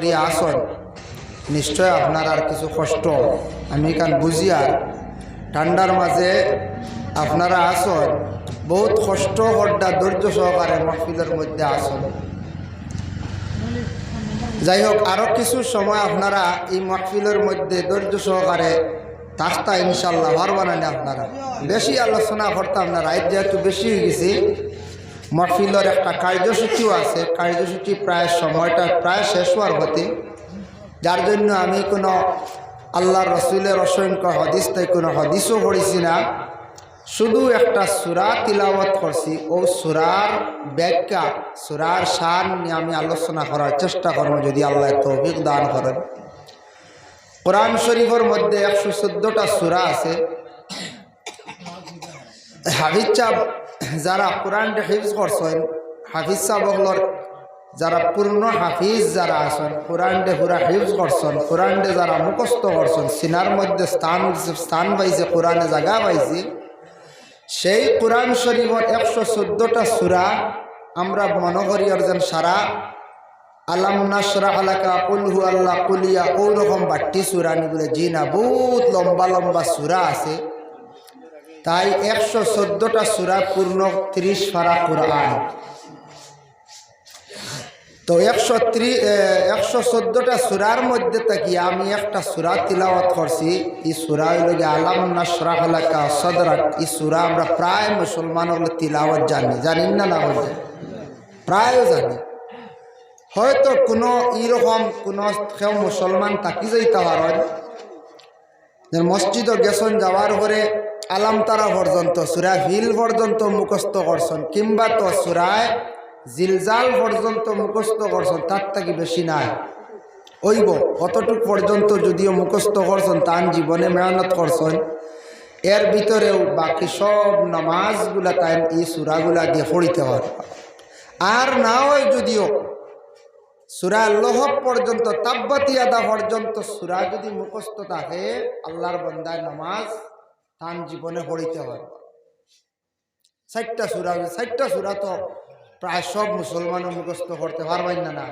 করিয়া আসন নিশ্চয় আপনার আর কিছু কষ্ট আমি কান বুঝি। আর ঠান্ডার মাঝে আপনারা আসন বহুত কষ্ট হড্ডা ধৈর্য সহকারে মাহফিলের মধ্যে আসন। যাই হোক, আরও কিছু সময় আপনারা এই মাহফিলের মধ্যে ধৈর্য সহকারে থাকতা ইনশাল্লাহ পারবেন না। আপনারা বেশি আলোচনা করতাম না, রাত যেহেতু বেশি হয়ে গেছি। মাহফিলের একটা কার্যসূচিও আছে, কার্যসূচি সময়টা প্রায় শেষ হওয়ার হতে, যার জন্য আমি কোনো আল্লাহর রসুলের অসংখ্য হাদিস তাই কোনো হাদিসও পড়েছি না, শুধু একটা সূরা তিলাওয়াত করছি। ও সূরার ব্যাখ্যা, সূরার শান নিয়ে আমি আলোচনা করার চেষ্টা করব যদি আল্লাহ তৌফিক দান করেন। কোরআন শরীফের মধ্যে 114টা সূরা আছে। হাফিজ সাহেব যারা কোরআনটা হিফজ করছেন, হাফিজ সাহেবগুলোর যারা পূর্ণ হাফিজ যারা আছেন, কোরআনটা পুরা হিফজ করছেন, কোরআনটা যারা মুখস্থ করছেন, সিনার মধ্যে স্থান পাইছে, কোরআনে জায়গা পাইছে, সেই কোরআন শরীফের 114টা সূরা আমরা মনে করি অর্জন সারা আলাম নাশরাহ লাকা, কুল হু আল্লাহ, কুলিয়া, ওরকম বাট্টি সূরা নিবলে জি না, বহুত লম্বা লম্বা সূরা আছে। তাই 114টা সূরা পূর্ণ 30 পারা কোরআন। তো 114টা সূরার মধ্যে থেকে আমি একটা সূরা তিলাওয়াত করছি। এই সূরা হইল আলাম নাশরাহ লাকা সদরাক। এই সূরা আমরা প্রায় মুসলমান হলে তিলাওয়াত জানি না, না বলতে প্রায়ও জানি। হয়তো কোনো এইরকম কোনো কেউ মুসলমান থাকি যাইতে পারেন যে মসজিদও গেছেন, যাওয়ার পরে আলাম তারা পর্যন্ত সূরা ফিল পর্যন্ত মুখস্থ করছেন, কিংবা তো সূরায় জিলজাল পর্যন্ত মুখস্থ করছেন, তার থেকে বেশি নাই ওইব। অতটুক পর্যন্ত যদিও মুখস্থ করছেন, তার জীবনে মেহনত করছেন, এর ভিতরেও বাকি সব নামাজগুলা তাই এই সূরাগুলা দিয়ে পড়িতে হয়। আর না হয় যদিও সূরা লহব পর্যন্ত, তাব্বাতিয়াদা পর্যন্ত সূরা যদি মুখস্থ থাকে, আল্লাহর বান্দায় নামাজ তার জীবনে পড়িতে হয়। 60টা সূরা, 60টা সূরা তো প্রায় সব মুসলমানও মুখস্থ করতে পারবেন না, না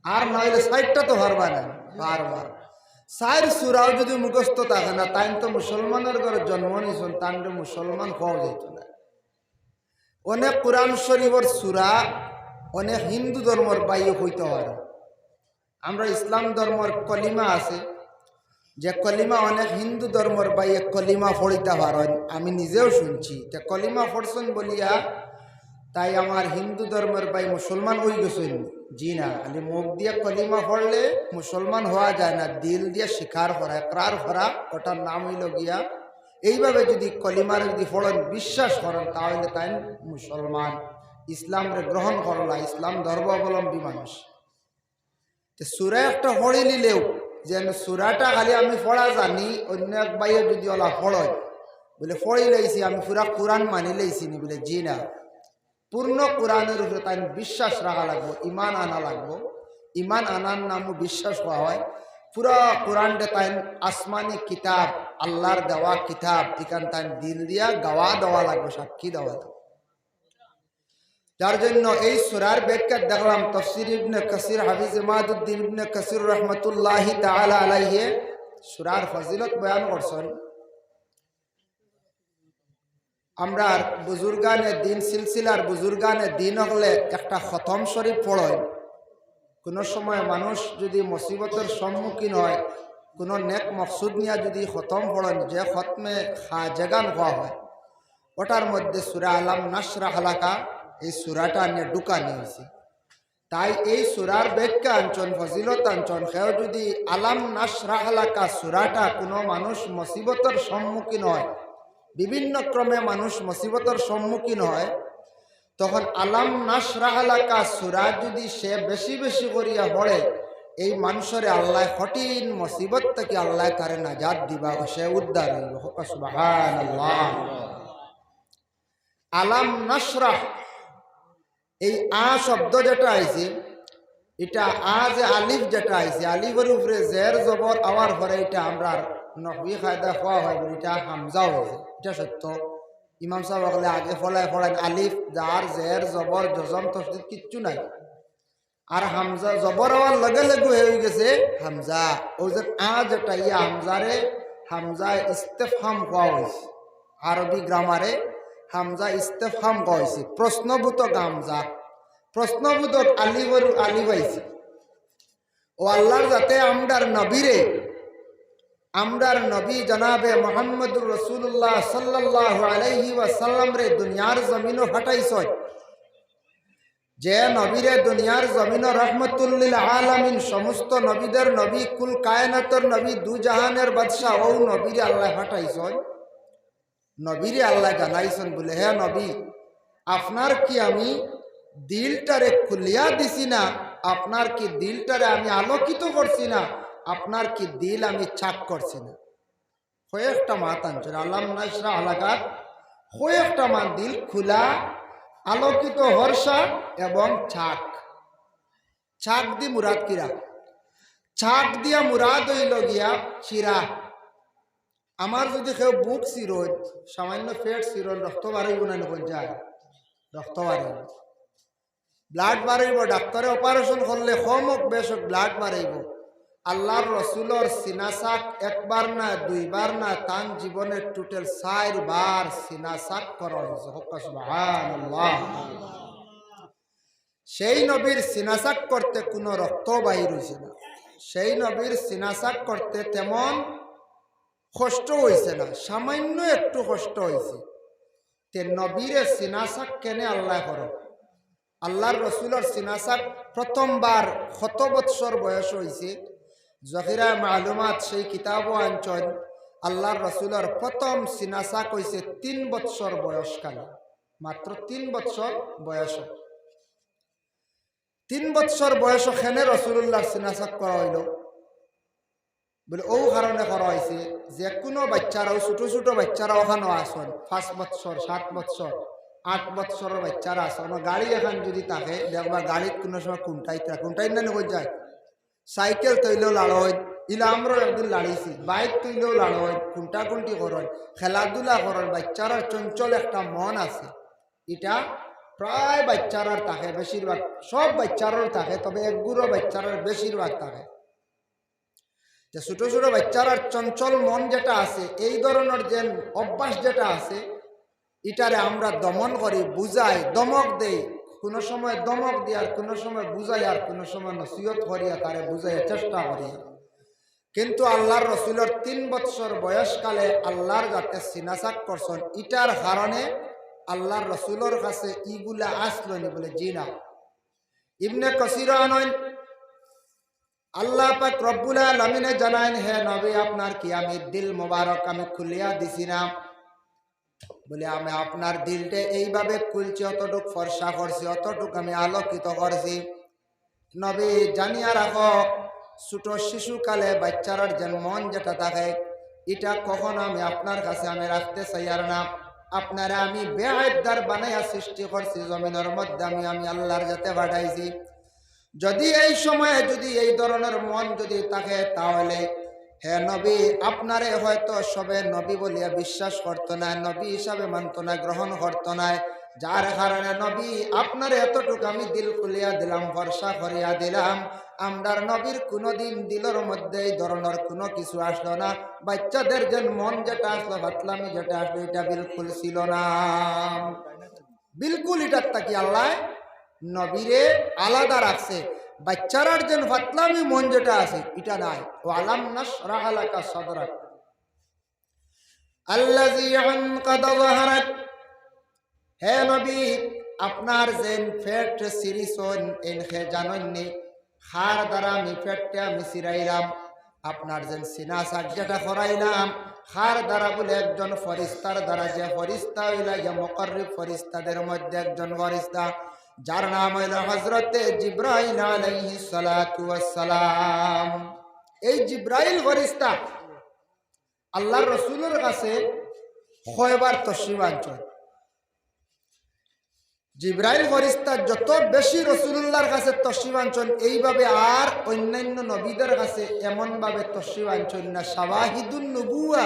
আর না হইলে 60টা তো পারবা না বারবার। 4 সূরাও যদি মুখস্থ থাকে না, তাই তো মুসলমানের ঘরে জন্ম নিয়েছেন, তান মুসলমান হওয়া যেত না। অনেক কোরআন শরীফের সূরা অনেক হিন্দু ধর্মের বাইরে হইতে হয়। আমরা ইসলাম ধর্মের কলিমা আছে, যে কলিমা অনেক হিন্দু ধর্মের বাইরে কলিমা পড়িতে পারেন, আমি নিজেও শুনছি। তে কলিমা পড়ছেন বলিয়া তাই আমার হিন্দু ধর্মের ভাই মুসলমান হয়ে গেছেন? জি না, খালি মুখ দিয়ে কলিমা পড়লে মুসলমান হওয়া যায় না, দিল দিয়ে স্বীকার করা, একরার করা, ওটার নাম হইল গিয়া। এইভাবে যদি কলিমার যদি পড়েন, বিশ্বাস করেন, তাহলে তাই মুসলমান, ইসলামরে গ্রহণ করলা, ইসলাম ধর্মাবলম্বী মানুষ। সূরা একটা পড়ে নিলেও যেন সূরাটা খালি আমি পড়া জানি, অন্য এক ভাইয়ে যদি ওলা পড়য় বলে পড়ি লাইছি আমি পুরা কোরআন মানি লাইছি নি, বলে জি না, পূর্ণ কোরআনের উপরে তাই বিশ্বাস রাখা লাগবো, ইমান আনা লাগবো। ইমান আনার নামও বিশ্বাস হওয়া হয়। পুরা কোরআনটা তাই আসমানি কিতাব, আল্লাহর দেওয়া কিতাব, এখান তাই দিল দিয়া গাওয়া দেওয়া লাগবে, সাক্ষী দেওয়া লাগবে। যার জন্য এই সূরার ব্যাখ্যা দেখলাম তাফসীর ইবনে কাসির, হাফিজ ইমাদউদ্দিন ইবনে কাসির রাহমাতুল্লাহি তাআলা আলাইহি সূরার ফজিলত বয়ান করছেন। আমরা বুজুর্গানে দিন সিলসিলার বুজুর্গানে দিন হলে একটা খতম শরীফ পড়েন। কোনো সময় মানুষ যদি মুসিবতের সম্মুখীন হয়, কোনো নেক মকসুদ নিয়ে যদি খতম পড়েন, যে খতমে জাগান হওয়া হয়, ওটার মধ্যে সূরা আলাম নাশরাহ লাকা এই সূরাটা নিয়ে ঢুকানি হয়েছে। তাই এই সূরার ব্যাখ্যা আনছন, ফজিলত আনছন। কেউ যদি আলাম নাশরাহ লাকা সূরাটা কোনো মানুষ মুসিবতের সম্মুখীন হয়, বিভিন্ন ক্রমে মানুষ মুসিবতের সম্মুখীন হয়, তখন আলাম নাশরাহ লাকা সূরা যদি সে বেশি বেশি করিয়া পড়ে, এই মানুষের আল্লাহ কঠিন মুসিবত থেকে আল্লাহ তারে নাজাত দিবা, সে উদ্ধার হইব। সুবহানাল্লাহ। আলাম নাশরাহ এই আ শব্দ যেটা আইছে, এটা আ যে আলিফ যেটা আইছে, আলিফের উপরে জের জবর আওয়ার পরে এটা আমরা নহবি কায়দা হওয়া হয়, এটা হামজা হয়েছে। এটা সত্য। ইমাম সাহেব বলে আগে ফলায় ফলায় আলিফ জার জের জবর জজম তসদিদ কিচ্ছু নাই, আর হামজা জবর হওয়ার লগে লগে হয়ে গেছে হামজা। ও যে যেটা ইয়া হামজারে হামজা ইস্তেফহাম কোয়া হয়েছে, আরবি গ্রামারে হামজা ইস্তেফহাম কোয়া হয়েছে, প্রশ্নবোধক হামজা, প্রশ্নবোধক আলিবরু আলিব আইছে। ও আল্লাহর যাতে আমরার নবী জনাবে মোহাম্মদুর রসুল্লাহ সাল্লাল্লাহু আলাইহি ওয়াসাল্লাম রে দুনিয়ার জমিনও ফাটাইছ, যে নবীরে দুনিয়ার জমিন রহমতুল্লিল আলামিন, সমস্ত নবীদের নবী, কুল কায়নাতর নবী, দুজাহানের বাদশাহ, ও নবীরে আল্লাহ ফাটাইছ। নবীরে আল্লাহ জানাইছেন বলে, হে নবী, আপনার কি আমি দিলটারে খুলিয়া দিছি না? আপনার কি দিলটারে আমি আলোকিত করছি না? আপনার কি দিল আমি ছাক করছি না? কয়েকটা মাত আনছেন আল্লাহ নাশরা আলাকাত, কয়েকটা মান দিল খোলা, আলোকিত, হর্ষা এবং ছাক। ছাক দি মুরাদ কিরা? ছাক দিয়া মুরাদ হইল গিয়া চিরা। আমার যদি কেউ বুক চিরোন, সামান্য পেট চিরোন, রক্ত বাড়াইব না নকল যায়? রক্ত বাড়াইব, ব্লাড বাড়াইব। ডাক্তারে অপারেশন করলে কম হোক বেশ হোক ব্লাড বাড়াইব। আল্লাহর রসুলর সিনাসাক একবার না দুইবার না, তান জীবনের টোটাল 4 বার সিনাসাক করা হয়েছে। সুবহানাল্লাহ। সেই নবীর সিনাসাক করতে কোনো রক্ত বাহির হয়েছে না, সেই নবীর সিনাসাক করতে তেমন কষ্ট হয়েছে না, সামান্য একটু কষ্ট হয়েছে। তে নবীরে সিনাসাক কেনে আল্লাহ করো? আল্লাহর রসুলের সিনাসাক প্রথমবার কত বৎসর বয়স হয়েছে? জহিরা মালুমাত সেই কিতাবও আনছেন আল্লাহর রসুলের প্রথম সিনাসাক হয়েছে 3 বৎসর বয়সকালে, মাত্র 3 বৎসর বয়স। 3 বৎসর বয়স খেনে রসুল্লাহর সিনাসাক করা হইল বলে ও কারণে করা হয়েছে, যে কোনো বাচ্চারাও ছোট ছোট বাচ্চারা ওখানে আসেন, 5 বৎসর 7 বৎসর 8 বৎসরের বাচ্চারা আসেন। গাড়ি এখন যদি থাকে দেখবা গাড়িত কোনো সময় কুন্টাই না নয় যায়, সাইকেল তৈলেও লাড় হয়, ইলা আমরাও একদিন লাড়িয়েছি, বাইক তৈলেও লাড় হয়, কুন্টি করেন, খেলাধুলা করেন। বাচ্চারার চঞ্চল একটা মন আছে, এটা প্রায় বাচ্চারার থাকে, বেশিরভাগ সব বাচ্চারাও থাকে, তবে একগুলো বাচ্চারার বেশিরভাগ থাকে। যে ছোট ছোট বাচ্চারার চঞ্চল মন যেটা আছে, এই ধরনের যে অভ্যাস যেটা আছে, এটারে আমরা দমন করি, বুঝাই, দমক দেই। কোনো সময় দমক দিই, আর কোনো সময় বুঝাই, আর কোনো সময় নসিহত করিয়া তারে বুঝাই চেষ্টা করি। কিন্তু আল্লাহর রসুলের 3 বৎসর বয়সকালে আল্লাহর যাতে সিনাসাক করছেন, ইটার কারণে আল্লাহর রসুলের কাছে ইগুলা আসলো নি বলে জি না। ইবনে কাসির আনয়ন আল্লাহ পাক রব্বুল আলামিনে জানায়েন, হে নবী, আপনার কি আমি দিল মোবারক আমি খুলিয়া দিছি না? বলে আমি আপনার দিলটা এইভাবে খুলছি, অতটুক ফর্সা করছি, অতটুক আমি আলোকিত করছি। নবী জানিয়া রাখো, ছোট শিশুকালে বাচ্চারার যে মন যেটা থাকে, এটা কখনো আমি আপনার কাছে আমি রাখতে চাই আর না। আপনারা আমি বেআইবদার বানাইয়া সৃষ্টি করছি জমিনের মধ্যে, আমি আল্লাহর যাতে পাঠাইছি। যদি এই সময়ে যদি এই ধরনের মন যদি থাকে, তাহলে হে নবী, আপনারে হয়তো সবে নবী বলিয়া বিশ্বাস করতো না, নবী হিসাবে মানত না, গ্রহণ করতো না। যার কারণে নবী আপনারে এতটুকু আমি দিল খুলিয়া দিলাম, ভরসা করিয়া দিলাম। আমরার নবীর কোনোদিন দিলের মধ্যে এই ধরনের কোনো কিছু আসলো না। বাচ্চাদের যে মন যেটা আসলো, বাতলামি যেটা আসলো, এটা বিলকুল ছিল না, বিলকুল। এটার তাকি আল্লাহ নবীরে আলাদা রাখছে। বাচ্চারার যেন ফাতলামি মন যেটা আছে, এটা নাই। ওয়ালাম নাশরাহ লাকা সাদরাক আল্লাযী আনকাদা যাহরাক। হে নবী, আপনার যেন পেট সিরিসন এনখে জানননি, খার দ্বারা আমি পেটটা আমি সিরাইলাম। আপনার যেন সিনাসাক যেটা করাইলাম, খার দ্বারা বলে একজন ফরিস্তার দ্বারা, যে ফরিস্তা হইলা যে মুকাররিব ফরিস্তাদের মধ্যে একজন ফরিস্তা, যার নাম হইল হযরতে জিবরাইল আলাইহিস সালাতু ওয়াস সালাম। এই জিবরাইল ফরিস্তা আল্লাহর রাসূলের কাছে কয়বার তশরিফ আনছেন। জিবরাইল ফরিস্তা যত বেশি রাসূলুল্লাহর কাছে তশরিফ আনছেন, এইভাবে আর অন্যান্য নবীদের কাছে এমনভাবে তশরিফ আনছেন না। শাওয়াহিদুন নবুওয়া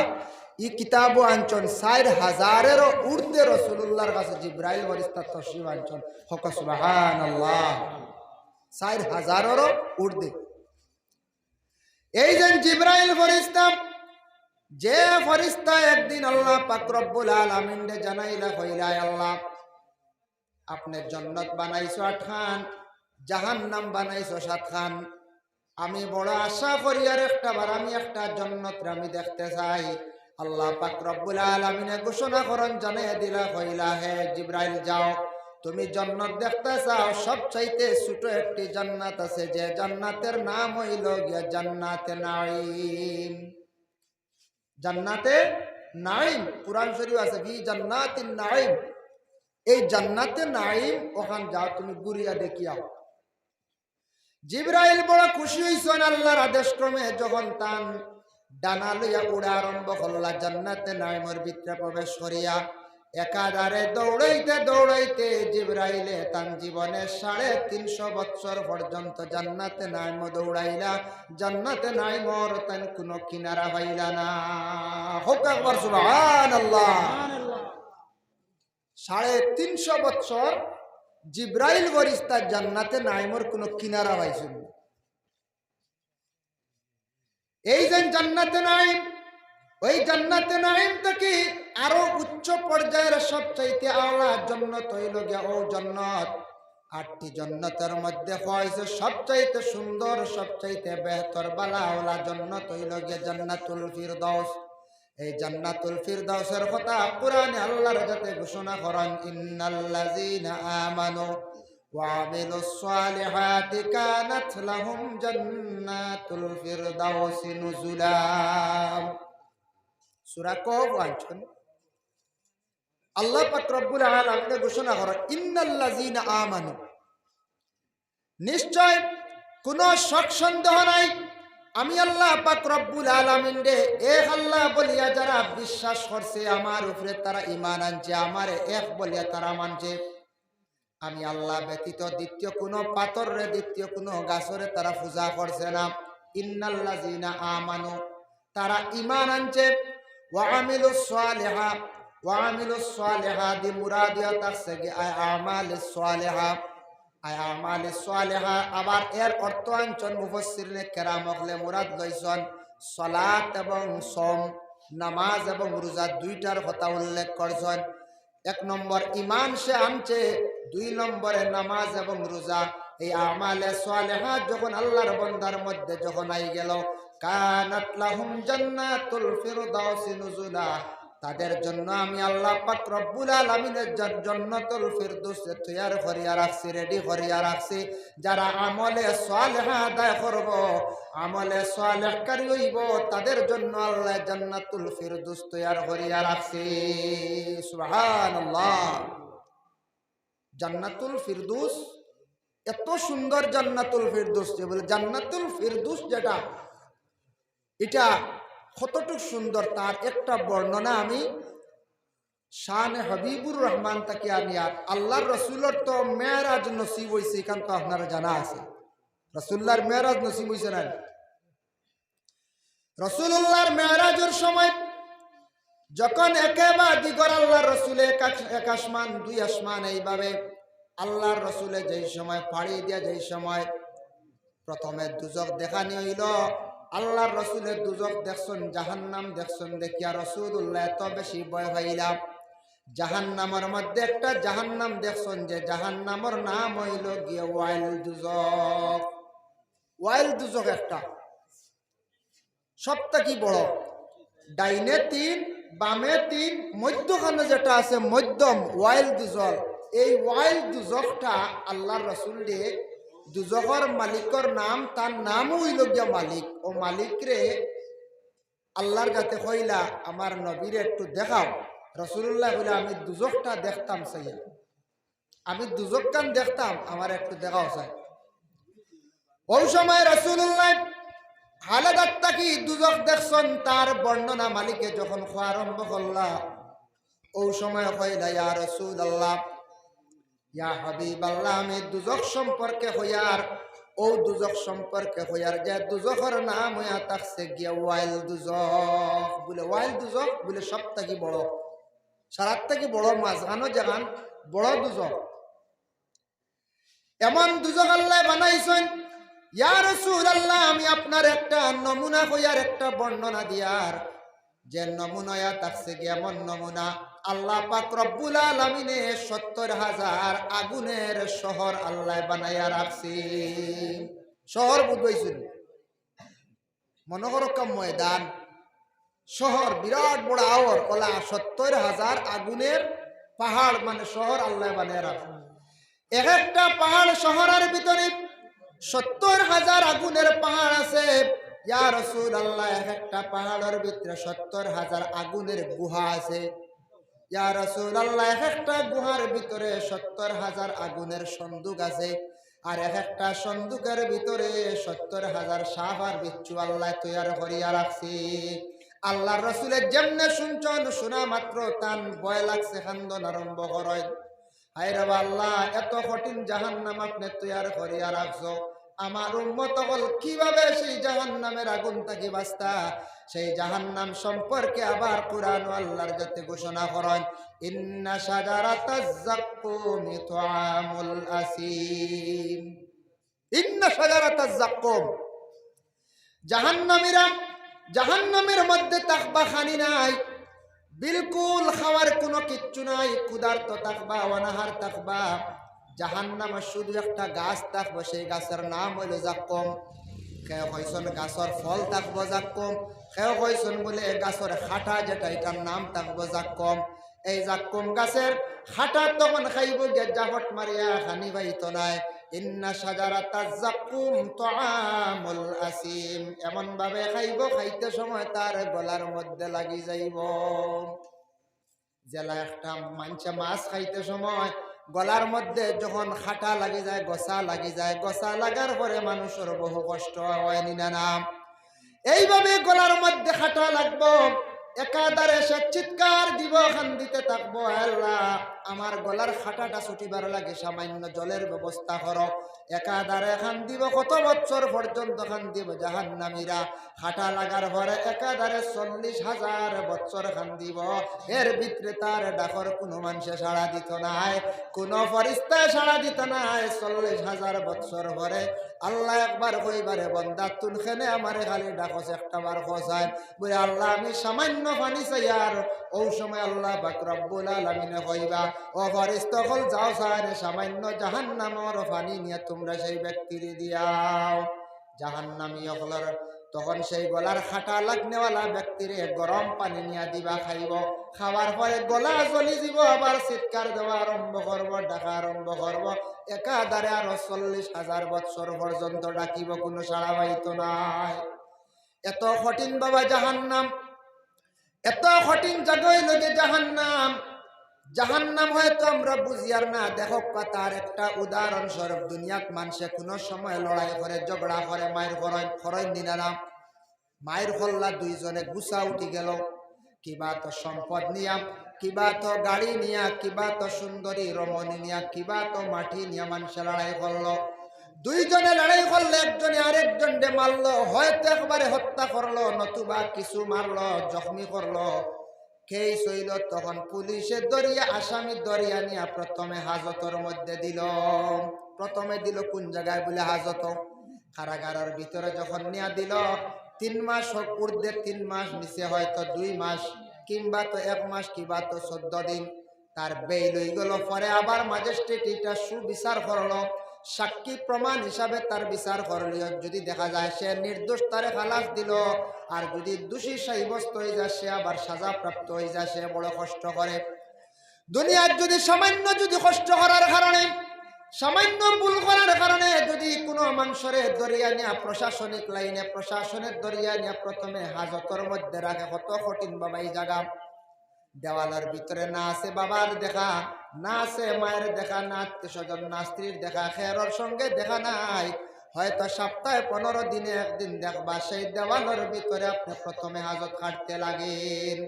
এই কিতাবও আনছেন, 4000-এরও ঊর্ধ্বে রাসূলুল্লাহর কাছে জিবরাইল ফরিস্তা তশরিফ আনছেন। হক সুবহানাল্লাহ। 4,000-এরও ঊর্ধ্বে। এই যে জিবরাইল ফেরেশতা, যে ফেরেশতা একদিন আল্লাহ পাক রব্বুল আলামিন রে জানাইলা কইলা, আল্লাহ আপনি জান্নাত বানাইছো 8 খান, জাহান্নাম বানাইছো 7 খান। আমি বড় আশা করি আর একটা বার আমি একটা জান্নাত আমি দেখতে চাই। আল্লাহ পাক রব্বুল আলামিন ঘোষণা করেন, জানিয়ে দিলা কইলা, হে জিবরাইল যাও, তুমি জান্নাত দেখতে চাও, সবচাইতে ছোট একটি জান্নাত আছে, যে জান্নাতের নাম হইল গিয়া জান্নাতে নাঈম। জান্নাতে নাঈম কুরআন শরীফ আছে, ফি জান্নাতিন নাঈম। এই জান্নাতে নাঈম ওখান যাও, তুমি ঘুরিয়া দেখিয়াও। জিবরাইল বড় খুশি হইছেন আল্লাহর আদেশ ক্রমে, যখন তান ডানা লইয়া উড়া আরম্ভ করলা জান্নাতে নাঈমের ভিতরে প্রবেশ করিয়া একাধারে দৌড়াইতে দৌড়াইতে জিবরাইলে তান জীবনে 350 বছর পর্যন্ত জান্নাতে নাঈম দৌড়াইলা। জান্নাতে নাঈমর তান কোনো কিনারা পাইলা না। হোক আকবার সুবহানাল্লাহ। 350 বছর জিবরাইল ফেরেশতা জান্নাতে নাঈমর কোনো কিনারা পাইছেন। এই যে জান্নাতে নাঈম, ওই জান্নাতে নাঈম থেকে আরো উচ্চ পর্যায়ের সবচাইতে আলা জান্নাত হইল গিয়া ও জান্নাত। 8টি জান্নাতের মধ্যে হইছে সবচাইতে সুন্দর, সবচাইতে বেহতর বালাওয়ালা জান্নাত হইল গিয়া জান্নাতুল ফিরদাউস। এই জান্নাতুল ফিরদাউসের কথা কোরআনে আল্লাহর যাতে ঘোষণা করেন, ইন্নাল্লাযীনা আমানু ওয়া আমিলুস সালিহাতি কানাত লাহুম জান্নাতুল ফিরদাউসি নুজুলা। সূরা কফ আয়াত। আল্লাহ পাক রব্বুল আলামিন ঘোষণা করেন, ইন্নাল্লাযীনা আমানু, নিশ্চয় কোনো শক সন্দেহ নাই, আমি আল্লাহ পাক রব্বুল আলামিন রে এক আল্লাহ বলিয়া যারা বিশ্বাস করছে, আমার উপরে তারা ঈমান আনছে, আমারে এক বলিয়া তারা মানছে, আমি আল্লাহ ব্যতীত দ্বিতীয় কোনো পাথর রে, দ্বিতীয় কোনো গাছরে তারা পূজা করছে না। ইন্নাল্লাযীনা আমানু, তারা ঈমান আনছে, ওয়া আমিলুস সালিহা, ওয়া আমিলুস সালিহাতি মুরাদিয়াত আছে কি আমালিস সালিহা, আমালিস সালিহা। আবার এর অর্থ আনছেন মুফাসসিরিনে কেরাম হলে মুরাদ লইছেন সালাত এবং সওম, নামাজ এবং রোজা দুইটার কথা উল্লেখ করছেন। 1 নম্বর ঈমান সে আনছে, 2 নম্বরে নামাজ এবং রোজা। এই আমালে সালিহা যখন আল্লাহর বান্দার মধ্যে যখন আই গেল, কানাত লাহুম জান্নাতুল ফিরদাউসি নুজুলা, তাদের জন্য আমি আল্লাহ পাক রব্বুল আলামিনের জান্নাতুল ফিরদাউস তৈয়ার করিয়া রাখছি, রেডি করিয়া রাখছি। যারা আমলে সালেহ আদায় করব, আমলে সালেহকারী হইব, তাদের জন্য আল্লাহ জান্নাতুল ফিরদাউস তৈয়ার করিয়া রাখছি। সুবহানাল্লাহ। জান্নাতুল ফিরদাউস এত সুন্দর, জান্নাতুল ফিরদাউস যে বলে জান্নাতুল ফিরদাউস যেটা, এটা কতটুকু সুন্দর তার একটা বর্ণনা আমি শানে হাবিবুর রহমান তাকে আমি আর আল্লাহর রসুলের তো মেরাজ নসিব হয়েছে, এখান তো আপনারা জানা আছে। রসুল্লাহর মেরাজ নসিব হয়েছে না? রসুল্লাহর মেরাজের সময় যখন একেবারে দিগর আল্লাহর রসুলে এক আসমান 2 আসমান এইভাবে আল্লাহর রসুলে যেই সময় পাড়ি দিয়া, যেই সময় প্রথমে দুজক দেখানি হইল, আল্লাহর রসুলের দুজক দেখছেন, জাহান্নাম দেখছেন, দেখিয়া রসুল্লাহ এত বেশি ভয় হইলাম। জাহান্নামের মধ্যে একটা জাহান্নাম দেখছেন, যে জাহান্নামের নাম হইল গিয়ে ওয়াইল দুজক। ওয়াইল দুজক একটা সবথেকে বড়, ডাইনে 3 বামে 3, মধ্যখানে যেটা আছে মধ্যম ওয়াইল দুজক। এই ওয়াইল দুজকটা আল্লাহর রসুল দিয়ে দুজকের মালিকর নাম, তার নামও হইল গিয়া মালিক। ও মালিক রে আল্লাহর কাছে কইলা, আমার নবীরে একটু দেখাও। রসুল্লাহ বলে, আমি দুজকটা দেখতাম চাই, আমি দুজক কান দেখতাম, আমার একটু দেখাও চাই। ওই সময় রসুল্লাহ হালাদাত তাকি দুজক দেখছেন, তার বর্ণনা মালিকে যখন খোয়া আরম্ভ করলা, ওই সময় কইলা, ইয়া রাসূলুল্লাহ, ইয়া হাবিবাল্লাহ, আমি দুজক সম্পর্কে হইয়ার, ও দুজক সম্পর্কে হইয়ার, যে দুজকের নাম হইয়া থাকছে গিয়া ওয়াইল দুজক। বলে ওয়াইল দুজক বলে সব থেকে বড়, সারার থেকে বড়, মাঝখানো যেখান বড় দুজক। এমন দুজক আল্লাহ বানাইছেন। ইয়া রাসূলুল্লাহ, আমি আপনার একটা নমুনা কইয়ার, একটা বর্ণনা দিয়ার, যে নমুনায়া থাকছে কি এমন নমুনা, আল্লাহ পাক রব্বুল আলামিনে ৭০,০০০ আগুনের শহর আল্লাহ বানাইয়া রাখছে। শহর বুঝাইছেন, মনে করো একটা ময়দান, শহর বিরাট বড় আওয়ার ওলা ৭০,০০০ আগুনের পাহাড়, মানে শহর আল্লাহ বানিয়ে রাখছে। এক একটা পাহাড় শহরের ভিতরে ৭০,০০০ আগুনের পাহাড় আছে। ইয়া রাসূলুল্লাহ, এক একটা পাহাড়ের ভিতরে ৭০,০০০ আগুনের গুহা আছে। ইয়া রাসূলুল্লাহ, এক একটা গুহার ভিতরে ৭০,০০০ আগুনের সন্দুক আছে। আর এক একটা সন্দুকের ভিতরে ৭০,০০০ সাপ আর বিচ্ছু আল্লাহ তৈয়ার করিয়া রাখছে। আল্লাহর রাসূলের যেমনে শুনছেন, শোনা মাত্র তান ভয় লাগছে, কান্দন আরম্ভ করেন। হায় রে আল্লাহ, এত কঠিন জাহান্নাম আপনি তৈয়ার করিয়া রাখছো, আমার উম্মত হল কিভাবে সেই জাহান্নামের আগুন থেকে বাঁচতা? সেই জাহান্নাম সম্পর্কে আবার কুরআন ও আল্লাহর যাতে ঘোষণা করেন, ইন্না শাজারাতাজ যাক্কুম তুআমুল আসিম। ইন্না শাজারাতাজ যাক্কুম, জাহান্নামীরা জাহান্নামের মধ্যে তাকবা, খানি নাই, বিলকুল খাওয়ার কোনো কিচ্ছু নাই, ক্ষুধার্ত থাকবা, অনাহার থাকবা। জাহান্নামে শুধু একটা গাছ থাকবো, সেই গাছের নাম হইল যাক্কুম। কেউ কইছেন গাছের ফল থাকবো যাক্কুম, কেউ কইছেন বলে গাছের খাটা, যেটা এটার নাম থাকবো যাক্কুম। এই যাক্কুম গাছের খাটা তখন খাইব গে জাহট মারিয়া, খানি পাইতো নাই। ইন্না শাজারাতাজ যাক্কুম তুআমুল আসিম, এমন ভাবে খাইব, খাইতে সময় তার গলার মধ্যে লাগি যাইব। জেলা একটা মাংসা মাছ খাইতে সময় গলার মধ্যে যখন খাটা লাগি যায়, গসা লাগি যায়, গসা লাগার পরে মানুষের বহু কষ্ট হয় না নাম। এইভাবে গলার মধ্যে খাটা লাগবো, একাধারে সে চিৎকার দিব, খান দিতে থাকবো, আল্লাহ আমার গলার খাটাটা ছুটিবার লাগে, সামান্য জলের ব্যবস্থা করো। একাধারে খান দিব, কত বছর পর্যন্ত খান দিব। জাহান্নামীরা খাটা লাগার পরে একাধারে ৪০,০০০ বছর খান দিব। এর ভিতরে তার ডাকর কোনো মানুষে সাড়া দিত নাই, কোনো ফরিস্তায় সাড়া দিত নাই। ৪০,০০০ বছর পরে আল্লাহ একবার কইবারে, বন্দা তুন খেনে আমারে খালি ডাকস, একটা বার খসায় বলে আল্লাহ আমি সামান্য পানি চাই। আর ও সময় আল্লাহ পাক রব্বুল আলামিনে কইবা, ও ফরিস্তা হল যাও সারে সামান্য জাহান্নামের পানি নিয়ে তোমরা সেই ব্যক্তির দিয়াও। জাহান্নামী হলর তখন সেই গলার খাটা লাগনেওয়ালা ব্যক্তিরে গরম পানি নিয়ে দিবা, খাইব। খাওয়ার পরে গলা জ্বলি দিব, আবার চিৎকার দেওয়া আরম্ভ করব, ডাকা আরম্ভ করব। একাধারে আরো ৪০,০০০ বছর পর্যন্ত ডাকিব, কোনো সাড়া পাইত নাই। এত কঠিন বাবা জাহান্নাম, এত কঠিন জায়গায় লগে জাহান্নাম। জাহান্নাম হয়তো আমরা বুঝি আর না। দেখো তার একটা উদাহরণ স্বরূপ, দুনিয়াত মানুষে কোনো সময় লড়াই করে, ঝগড়া করে, মায়ের খরচ নিলাম, মায়ের হল্লা দুইজনে গুছা উঠি গেল, কিবা তো সম্পদ নিয়া, কিবা তো গাড়ি নিয়া, কিবা তো সুন্দরী রমণী নিয়া, কিবা তো মাটি নিয়া মানুষে লড়াই করলো। দুইজনে লড়াই করলে একজনে আরেকজনকে মারলো, হয়তো একবারে হত্যা করলো, নতুবা কিছু মারলো, জখমি করলো। কেই সইল, তখন পুলিশের দরিয়া, আসামি দরিয়া নিয়া প্রথমে হাজতের মধ্যে দিল। প্রথমে দিল কোন জায়গায় বলে হাজত, কারাগারের ভিতরে যখন নিয়া দিল, ৩ মাস হোক ঊর্ধ্বে ৩ মাস, নিচে হয়তো ২ মাস, কিংবা তো ১ মাস, কিংবা তো ১৪ দিন তার বেইল হয়ে গেল। পরে আবার ম্যাজিস্ট্রেট এটা সুবিচার করলো, সাক্ষী প্রমাণ হিসাবে তার বিচার করলিও। যদি দেখা যায় সে নির্দোষ, তারে খালাস দিল। আর যদি দোষী সাব্যস্ত হয়ে যায়, সে আবার সাজা প্রাপ্ত হয়ে যায়, সে বড় কষ্ট করে। দুনিয়ার যদি সামান্য যদি কষ্ট করার কারণে, সামান্য ভুল করার কারণে যদি কোনো মানুষের দরিয়া নিয়ে প্রশাসনিক লাইনে, প্রশাসনের দরিয়া নিয়ে প্রথমে হাজতের মধ্যে রাখে, কত কঠিন বাবা এই জায়গা। দেওয়ালের ভিতরে না আছে বাবার দেখা, না আছে মায়ের দেখা, না আত্মীয় স্বজন, না স্ত্রীর দেখা, খেরর সঙ্গে দেখা নাই। হয়তো সপ্তাহে 15 দিনে একদিন দেখবা, সেই দেওয়ালের ভিতরে আপনি প্রথমে হাজত কাটতে লাগেন।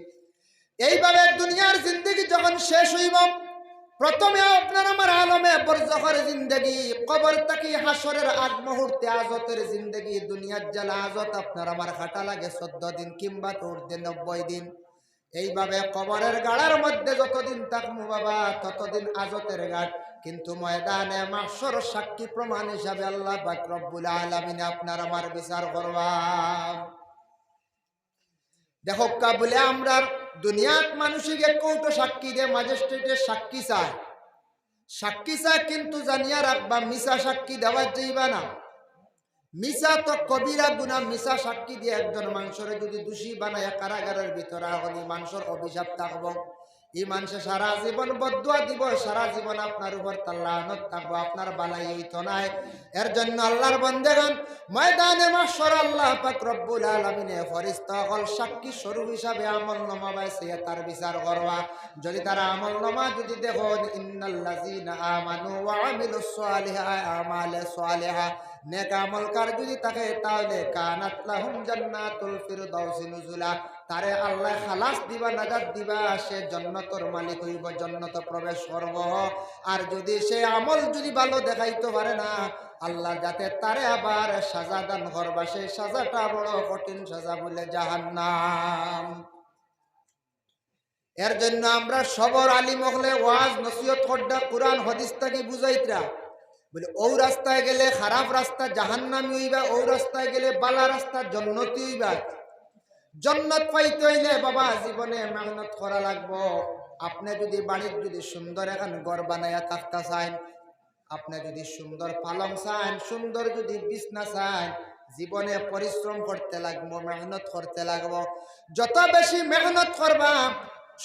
এইভাবে দুনিয়ার জিন্দগি যখন শেষ হইব, প্রথমে আপনার আমার আলমে বরজখের জিন্দগি, কবর থেকে হাসরের আগ মুহূর্তে আজতের জিন্দগি। দুনিয়ার জ্বালা আজত আপনার আমার কাটা লাগে 14 দিন, কিংবা তো ঊর্ধ্বে 90 দিন। এইভাবে কবরের গাড়ার মধ্যে যতদিন থাকবো বাবা, ততদিন আজতের গাড়। কিন্তু ময়দানে মাহশর সাক্ষী প্রমাণ হিসাবে আল্লাহ পাক রব্বুল আলামিন আপনার আমার বিচার করবা। দেখো বলে আমরা দুনিয়াত মানুষকে কৌটো সাক্ষী দিয়ে ম্যাজিস্ট্রেটের সাক্ষী চায়, সাক্ষী চায়, কিন্তু জানিয়া রাখবা মিছা সাক্ষী দেওয়া যাইবা না। মিছা তো কবিরা গুনাহ। মিছা সাক্ষী দিয়ে একজন মানুষের যদি দোষী বানায় কারাগারের ভিতরে হলি মানুষের অভিশাপ থাকবো। এই মানুষে সারা জীবন বদুয়া দিব, সারা জীবন আপনার উপর তার লানত থাকবো, আপনার বালাই হইতো নাই। এর জন্য আল্লাহর বান্দাগণ ময়দানে মাহশর আল্লাহ পাক রব্বুল আলামিনে ফেরেশতা হল সাক্ষী স্বরূপ হিসাবে আমলনামা বাইছে তার বিচার করবা। যদি তারা আমলনামা যদি দেখো ইন্নাল্লাযিনা আমানু ওয়া আমিলুস সালিহাতি আমালে সালিহা নেক আমলকার যদি থাকে তাহলে কানাত লাহুম জান্নাতুল ফিরদাউসি নুজুলা, তারে আল্লাহ খালাস দিবা, নাজাত দিবা, সে জান্নাতের মালিক হইব, জান্নাত প্রবেশ করব। আর যদি সে আমল যদি ভালো দেখাইতে পারে না, আল্লাহ যাতে তারে আবার সাজা দান করবা, সেই সাজাটা বড় কঠিন সাজা বলে জাহান্নাম। এর জন্য আমরা সবর আলিম হলে ওয়াজ নসিহত করডা কুরআন হাদিস থেকে বুঝাইতরা বলে ও রাস্তায় গেলে খারাপ রাস্তা জাহান্নামী হইবা, ও রাস্তায় গেলে বালা রাস্তা জান্নাতি হইবা। জান্নাত পাইতে হইলে বাবা জীবনে মেহনত করা লাগবো। আপনি যদি বাড়ির যদি সুন্দর এখন ঘর বানাইয়া থাকতে চান, আপনি যদি সুন্দর পালং চান, সুন্দর যদি বিছনা চান, জীবনে পরিশ্রম করতে লাগবো, মেহনত করতে লাগবো। যত বেশি মেহনত করবা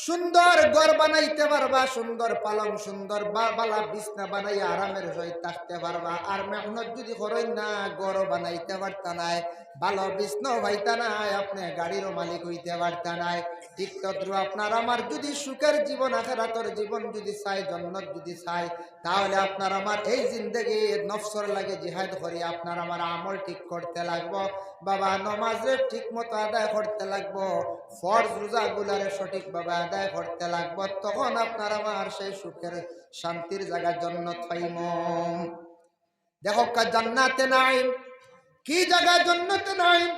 সুন্দর ঘর বানাইতে পারবা, সুন্দর পালং সুন্দর বালা বিছনা বানাইয়া আরামের সহিত থাকতে পারবা। আর মেহনত যদি করেন না, ঘরও বানাইতে পারতা নাই, ভালো বিছনাও পাইতা নাই, আপনি গাড়িরও মালিক হইতে পারতা নাই। ঠিক তদ্রু আপনার আমার যদি সুখের জীবন আখিরাতের জীবন যদি চাই, জান্নাত যদি চাই, তাহলে আপনার আমার এই জিন্দেগি নফসর লাগে জিহাদ করি আপনার আমার আমল ঠিক করতে লাগবো। বাবা নমাজে ঠিক মতো আদায় করতে লাগবো, ফরজ রোজাগুলারে সঠিকভাবে আদায় করতে লাগবো। তখন আপনার আমার সেই সুখের শান্তির জায়গা জান্নাত পাইম। দেখো জান্নাতে নাইম কি জায়গা, জান্নাতে নাইম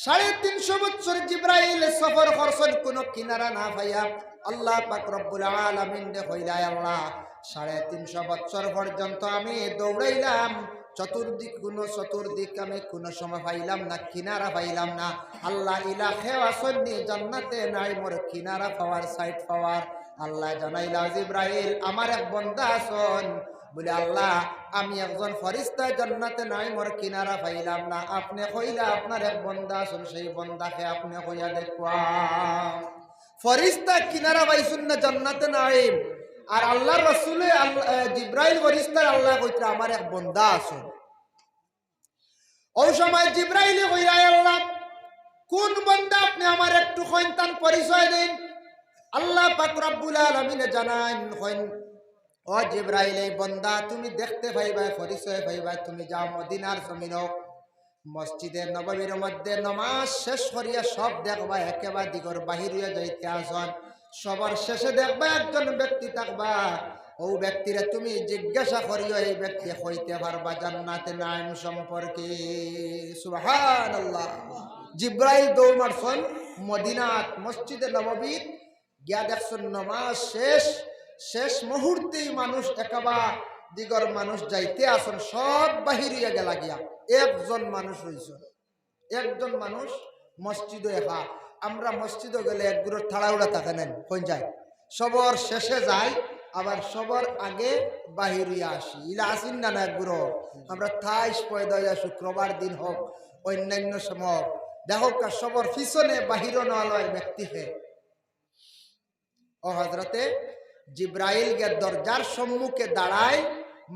350 বছর জিবরাইল সফর করছেন কোন কিনারা না পাইয়া। আল্লাহ পাক রব্বুল আলামিন কইলাই আল্লাহ 350 বছর পর্যন্ত আমি দৌড়াইলাম, চতুর্দিক আমি কোন সময় পাইলাম না, কিনারা পাইলাম না। আল্লাহ ইলা খেওয়াসনি জান্নাতে নাই মোর কিনারা পাওয়ার সাইড পাওয়ার। আল্লাহ জানাইলা জিবরাইল আমার এক বান্দা আছেন, বলে আল্লাহ আমি একজন ফেরেশতা জান্নাতে নাই মোর কিনারা পাইলাম না, আপনি কইলা আপনার এক বান্দা আছেন, সেই বান্দাকে আপনি কইয়া দেখবা। ফেরেশতা কিনারা পাইছেন না জান্নাতে নাই, আর আল্লাহর রাসূল জিবরাইল ফেরেশতা আল্লাহ কইরা আমার এক বান্দা আছেন। ওই সময় জিবরাইল কইরা আল্লাহ কোন বান্দা আপনি আমার একটু কইতান পরিচয় দিন। আল্লাহ পাক রব্বুল আলামিন জানান কইন ও জিবরাইল এই বান্দা তুমি দেখতে পাইবা, পরিচয় পাইবা, তুমি যাও মদিনার জমিন মসজিদে নববীর মধ্যে নামাজ শেষ করিয়া সব দেখবা, একেবারে দিগর বাহির হইয়া যাইতে আসন, সবার শেষে দেখবা একজন ব্যক্তি থাকবা, ও ব্যক্তিরে তুমি জিজ্ঞাসা করিও এই ব্যক্তি হইতে পারবা জান্নাতে নাইম সম্পর্কে। সুবহানাল্লাহ। জিবরাইল দৌড় মারছেন মদিনাত মসজিদে নববীর গিয়া দেখছেন নামাজ শেষ মুহূর্তেই মানুষ একেবারে দিগর মানুষ যাইতে আসন, সব বাহির হইয়া গেলা গিয়া একজন মানুষ রইছে, একজন মানুষ মসজিদে একা। আমরা মসজিদে গেলে একগুলো থাড়াউড়া থাকে নেন কোন যায়, সবর শেষে যায় আবার সবার আগে বাহির হইয়া আসি, ইলা আসিন না না একগুলো। আমরা 28 পয়দা শুক্রবার দিন হোক অন্যান্য সময় দেখো সবর পিছনে বাহির নয় ব্যক্তি হে ও হজরতে জিব্রাইল গে দরজার সম্মুখে দাঁড়ায়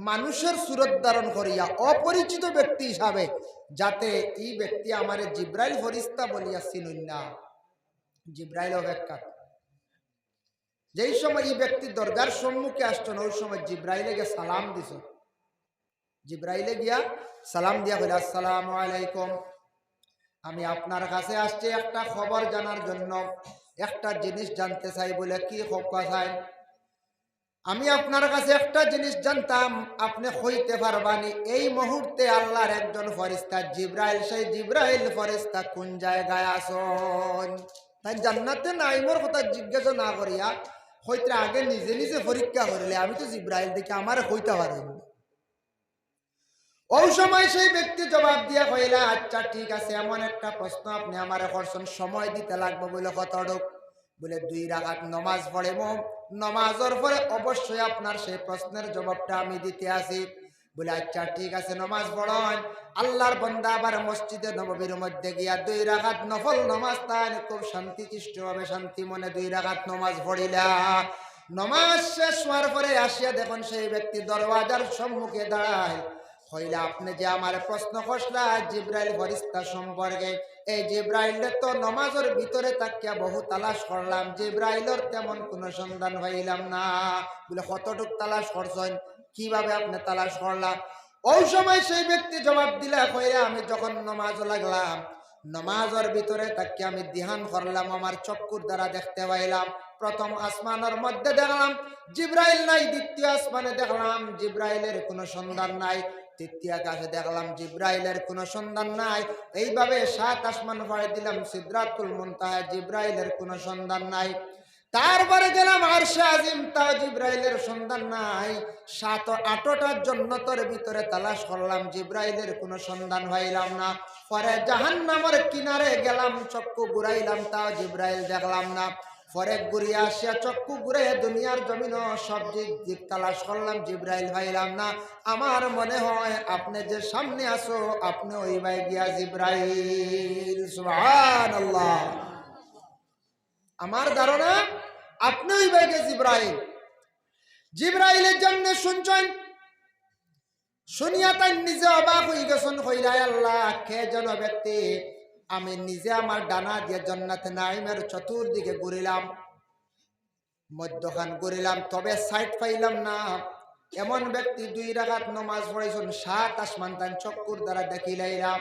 মানুষের সুরত ধারণ করিয়া অপরিচিত ব্যক্তি হিসাবে, যাতে এই ব্যক্তি আমারে জিব্রাইল ফেরেশতা বলিয়া চিনুন না। জিব্রাইল অপেক্ষা যেই সময় এই ব্যক্তি দরজার সম্মুখে আসছেন, ওই সময় জিব্রাইলে গিয়া সালাম দিছ। জিব্রাইলে গিয়া সালাম দিয়া কইরা আসসালামু আলাইকুম, আমি আপনার কাছে আসছি একটা খবর জানার জন্য, একটা জিনিস জানতে চাই। বলে কি খবর চাই? আমি আপনার কাছে একটা জিনিস জানতাম, আপনি কইতে পারবানি এই মুহূর্তে আল্লাহর একজন ফেরেশতা জিব্রাইল, সেই জিব্রাইল ফেরেশতা কোন জায়গায় আছেন? তাই জান্নাতে নাইমর কথা জিজ্ঞাসা না করিয়া হইতে আগে নিজে নিজে পরীক্ষা করলে আমি তো জিব্রাইল দেখে আমার হইতে পারেন। ওই সময় সেই ব্যক্তি জবাব দিয়া কইলা, আচ্ছা ঠিক আছে, এমন একটা প্রশ্ন আপনি আমারে করছেন, সময় দিতে লাগবে বলে কতটুক? বলে 2 রাকাত নামাজ পড়েব, নামাজের পরে অবশ্যই আপনার সেই প্রশ্নের জবাবটা আমি দিতে আসি। বলে আচ্ছা ঠিক আছে, নামাজ পড়েন। আল্লাহর বান্দা আবার মসজিদে নববীর মধ্যে গিয়া 2 রাকাত নফল নামাজ তাই খুব শান্তিচিষ্ট ভাবে শান্তি মনে 2 রাকাত নামাজ পড়িলা। নামাজ শেষ হওয়ার পরে আসিয়া দেখুন সেই ব্যক্তি দরওয়াজার সম্মুখে দাঁড়ায়। হইলা, আপনি যে আমার প্রশ্ন করলা জিব্রাইল ফেরেশতা সম্পর্কে, এই জিব্রাইলের তো নামাজের ভিতরে তাকিয়া বহু তালাশ করলাম, জিব্রাইলের তেমন কোনো সন্ধান পাইলাম না। বলে কতটুক তালাশ করছেন, কিভাবে আপনি তালাশ করলাম? ওই সময় সেই ব্যক্তি জবাব দিলা, কইরা আমি যখন নামাজ লাগলাম, নামাজের ভিতরে তাকিয়া আমি ধ্যান করলাম, আমার চক্ষুর দ্বারা দেখতে পাইলাম প্রথম আসমানের মধ্যে দেখলাম জিব্রাইল নাই, দ্বিতীয় আসমানে দেখলাম জিব্রাইলের কোনো সন্ধান নাই, তৃতীয় আকাশে দেখলাম জিব্রাইলের কোনো সন্ধান নাই। এইভাবে 7 আসমান পাড়ি দিলাম, সিদরাতুল মুনতাহা, জিব্রাইলের কোনো সন্ধান নাই। তারপরে গেলাম আরশে আজিম, তাও জিব্রাইলের সন্ধান নাই। 7-8টা জান্নাতের ভিতরে তালাশ করলাম, জিব্রাইলের কোনো সন্ধান পাইলাম না। পরে জাহান্নামের কিনারে গেলাম, চক্ষু ঘুরাইলাম, তাও জিব্রাইল দেখলাম না। পরে ঘুরিয়ে আসিয়া চক্ষু ঘুরে দুনিয়ার জমিন সব দিক তালাশ করলাম, জিব্রাইল পাইলাম না। আমার মনে হয় আপনি যে সামনে আসো, আপনি ওই ভাই গিয়া জিব্রাইল। সুবহানাল্লাহ। আমার ধারণা আপনি ওই ভাই গিয়া জিব্রাইল। জিব্রাইলের জন্য শুনছেন, শুনিয়া তাই নিজে অবাক হয়ে গেছেন। কইলা, আল্লাহ, কে যেন ব্যক্তি, আমি নিজে আমার ডানা দিয়ে জান্নাতে নাইমের চতুর্দিকে ঘুরিলাম, মধ্যখান ঘুরিলাম, তবে সাইড পাইলাম না। এমন ব্যক্তি 2 রাকাত নামাজ পড়াইছেন, 7 আসমান তান চক্ষুর দ্বারা দেখিলাইলাম।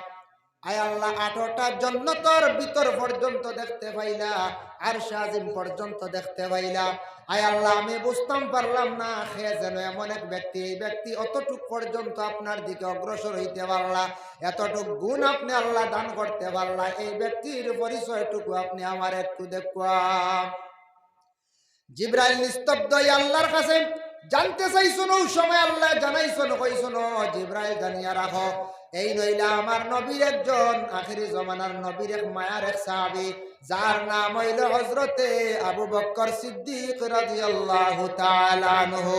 আয় আল্লাহ, 8টা জান্নাতের ভিতর পর্যন্ত দেখতে পাইলা, আরশে আজিম পর্যন্ত দেখতে পাইলা। আয় আল্লাহ, আমি বুঝতাম পারলাম না সে যেন এমন এক ব্যক্তি, এই ব্যক্তি অতটুক পর্যন্ত আপনার দিকে অগ্রসর হইতে পারলা, এতটুক গুণ আপনি আল্লাহ দান করতে পারলা, এই ব্যক্তির পরিচয়টুকু আপনি আমার একটু দেখুয়া। জিব্রাইল নিস্তব্ধ আল্লাহর কাছে জানতে চাইছো, ওই সময় আল্লাহ জানাইছো, কইছো জিব্রাইল জানিয়া রাখো, এই নইলা আমার নবীর একজন আখিরি জমানার নবীর এক মায়ার এক সাহাবী, যার নাম হইল হযরতে আবু বকর সিদ্দিক রাদিয়াল্লাহু তাআলা আনহু।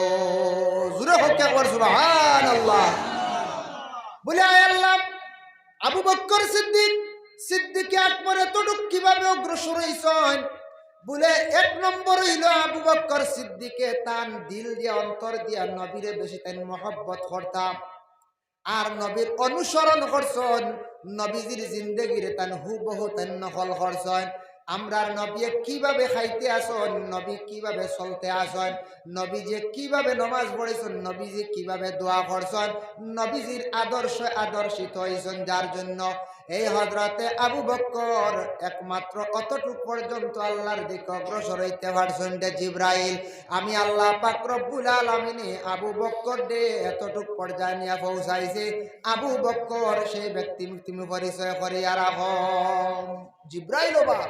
জোরে হোক একবার সুবহানাল্লাহ। বলে আয় আল্লাহ, আবু বকর সিদ্দিক আকবর এতটুক কিভাবে অগ্রসর হইছেন? বলে 1 নম্বর হইল আবু বকর সিদ্দিকে তান দিল দিয়ে অন্তর দিয়া নবীরে বেশি তাই মহব্বত করতাম, আর নবীর অনুসরণ করছেন, নবীজির জিন্দেগিরে তান হুবহু তান নকল করছেন। আমরার নবী কিভাবে খাইতে আসেন, নবী কিভাবে চলতে আসেন, নবী যে কিভাবে নামাজ পড়েছেন, নবী যে কিভাবে দোয়া করছেন, নবীজির আদর্শ আদর্শিত হয়েছেন, যার জন্য এই হযরতে আবু বকর একমাত্র অতটুক পর্যন্ত আল্লাহর দিকে অগ্রসর হইতে পারছেন। রে জিব্রাইল, আমি আল্লাহ পাক রব্বুল আলামিন আবু বকর দে এতটুক পর্যায়ে নিয়ে পৌঁছাইছে। আবু বকর সেই ব্যক্তি তুমি পরিচয় করিয়া রাখো। জিব্রাইল ওবা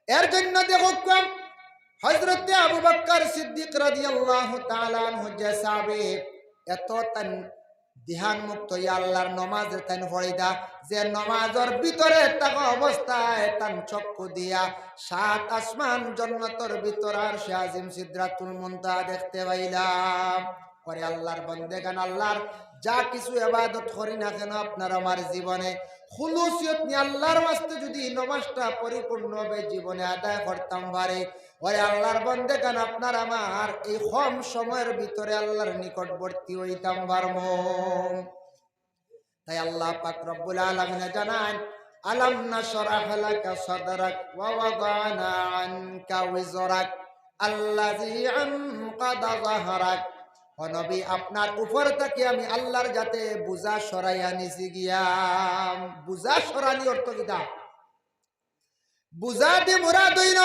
এর জন্য দেখো হযরতে আবু বকর সিদ্দিক রাদিয়াল্লাহু তাআলা আনহু যে সাহাবী, এত তান ধ্যান মুক্ত আল্লাহর নমাজ তান ফরিদা, যে নমাজের ভিতরে থাকা অবস্থায় তান চক্ষু দিয়া 7 আসমান জান্নাতের ভিতর আরশে আজিম সিদরাতুল মুনতাহা দেখতে পাইলাম। পরে আল্লাহর বান্দাগান আল্লাহর যা কিছু ইবাদত করি না কেন আপনার আমার জীবনে খুলুসিয়ত নিয়ে আল্লাহর ওয়াস্তে যদি নমাজটা পরিপূর্ণভাবে জীবনে আদায় করতাম পারে, ওরে আল্লাহর বান্দাগান আপনার আমার এই কম সময়ের ভিতরে আল্লাহর নিকটবর্তী হইতাম পারবো। তাই আল্লাহ পাক রব্বুল আলামিন জানান, আলাম নাশরাহ লাকা সাদরাক ওয়া ওয়াদানা আনকা ওয়িজরাক আল্লাযী আনকাদা যাহরাক। ও নবী, আপনার উপর থেকে আমি আল্লাহর যাতে বুঝা সরাইয়া নিছি গিয়া। বুঝা সরানি অর্থ কিটা? বুঝা দিয়ে মুরাদ হইল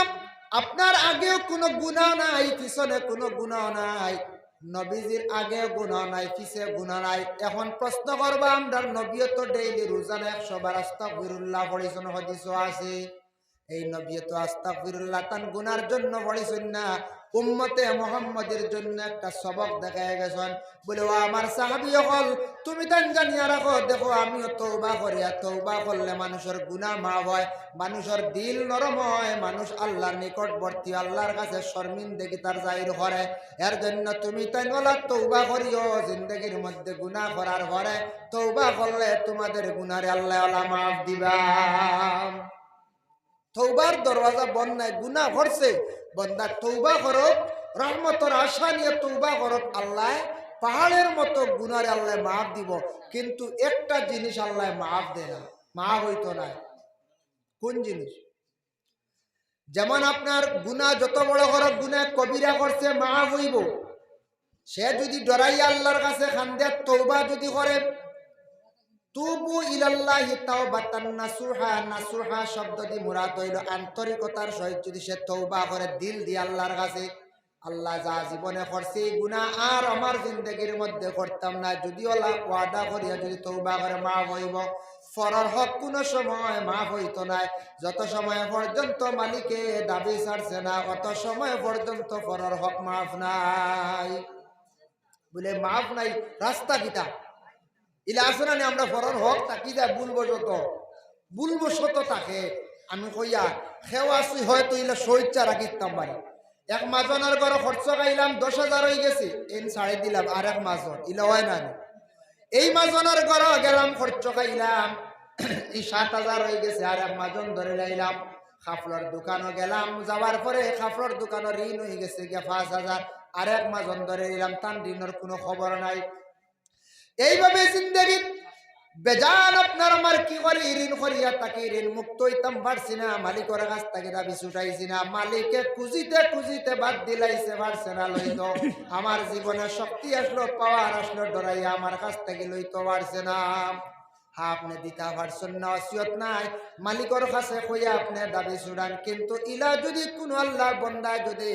আপনার আগেও কোনো গুনাহ নাই, পিছনে কোনো গুনাহ নাই, নবীজির আগে গুনাহ নাই, পিছে গুনাহ নাই। এখন প্রশ্ন করবা, আমরা নবীও তো ডেইলি রোজানা 100 বার আস্তাগফিরুল্লাহ পড়িছেন, হাদিসও আছে, এই নবী তো আস্তাগফিরুল্লাহ তান গুনার জন্য পড়িছেন না, উম্মতে মুহাম্মাদের জন্য একটা সবক দেখায় গেছেন। বলে ও আমার সাহাবী হল, তুমি তান জানিয়া রাখো, দেখো আমিও তওবা করি, আর তওবা করলে মানুষের গুনাহ মাফ হয়, মানুষের দিল নরম হয়, মানুষ আল্লাহর নিকটবর্তী, আল্লাহর কাছে শর্মিন্দগি তার জাহির করে। এর জন্য তুমি তাই ওলা তওবা করিও, জিন্দগির মধ্যে গুনাহ করার পরে তওবা করলে তোমাদের গুনারে আল্লাহ মাফ দিবা। তওবার দরওয়াজা বন্ধ নাই, গুনাহ করছে বান্দা তওবা করো, রহমতের আশা নিয়ে তওবা করো, আল্লাহ পাহাড়ের মতো গুনারে আল্লাহ মাফ দিব। কিন্তু একটা জিনিস আল্লাহ মাফ দেয় না, মাফ হইতো না। কোন জিনিস? যেমন আপনার গুনাহ যত বড় বড় গুনাহ কবিরা করছে মাফ হইব, সে যদি ডরাইয়া আল্লাহর কাছে খান্দে তওবা যদি করে, তুবু ইলাল্লাহি তাওবাতান নাসুহা, নাসুহা শব্দ দি মুরাদ হইল আন্তরিকতার সহিত যদি সে তওবা করে দিল দিয়ে আল্লাহর কাছে, আল্লাহ যা জীবনে করছে গুনাহ আর আমার জিন্দগির মধ্যে করতাম না, যদি ওয়াদা করিয়া যদি তওবা করে মাফ হইব। ফরর হক কোনো সময় মাফ হইতো না, যত সময় পর্যন্ত মালিকে দাবি ছাড়ছে না অত সময় পর্যন্ত ফরর হক মাফ নাই। বলে মাফ নাই রাস্তা কিতা ইলা আসনা নি, আমরা ফরর হক তাকি যা বুলবো শত তাকে আমি কইয়া খেওয়া আসি হয়তো ইলা সইচ্ছা রাখিতাম পারি। এক মাজনের ঘর খরচ গাইলাম 10,000 হয়ে গেছে, এন ছাড়ে দিলাম আর এক মাজন, ইলা হয় না। এই মাজনের ঘর গেলাম খরচ খাইলাম, এই 7,000 হয়ে গেছে, আর এক মাজন ধরে লাইলাম। খাফলর দোকানও গেলাম, যাওয়ার পরে খাফলর দোকানের ঋণ হয়ে গেছে গিয়া 5,000, আর এক মাজন ধরে নিলাম, তার ঋণের কোনো খবর নাই। এইভাবে জিন্দগি বেজান আপনার আমার কি করি ঋণ করিয়া তাকে ঋণ মুক্ত হইতাম পারছি না, মালিকের কাছ থেকে দাবি ছুটাইছি না, মালিকে খুঁজিতে খুঁজিতে বাদ দিলাইছে পারছে না লইত। আমার জীবনে শক্তি আসলো, পাওয়ার আসলো, ডরাইয়া আমার কাছ থেকে লইতে পারছে না। হ্যাঁ আপনি দিতে পারছেন না, ওসিয়ত নাই, মালিকের কাছে কইয়া আপনি দাবি ছুটান। কিন্তু ইলা যদি কোনো আল্লাহর বান্দা যদি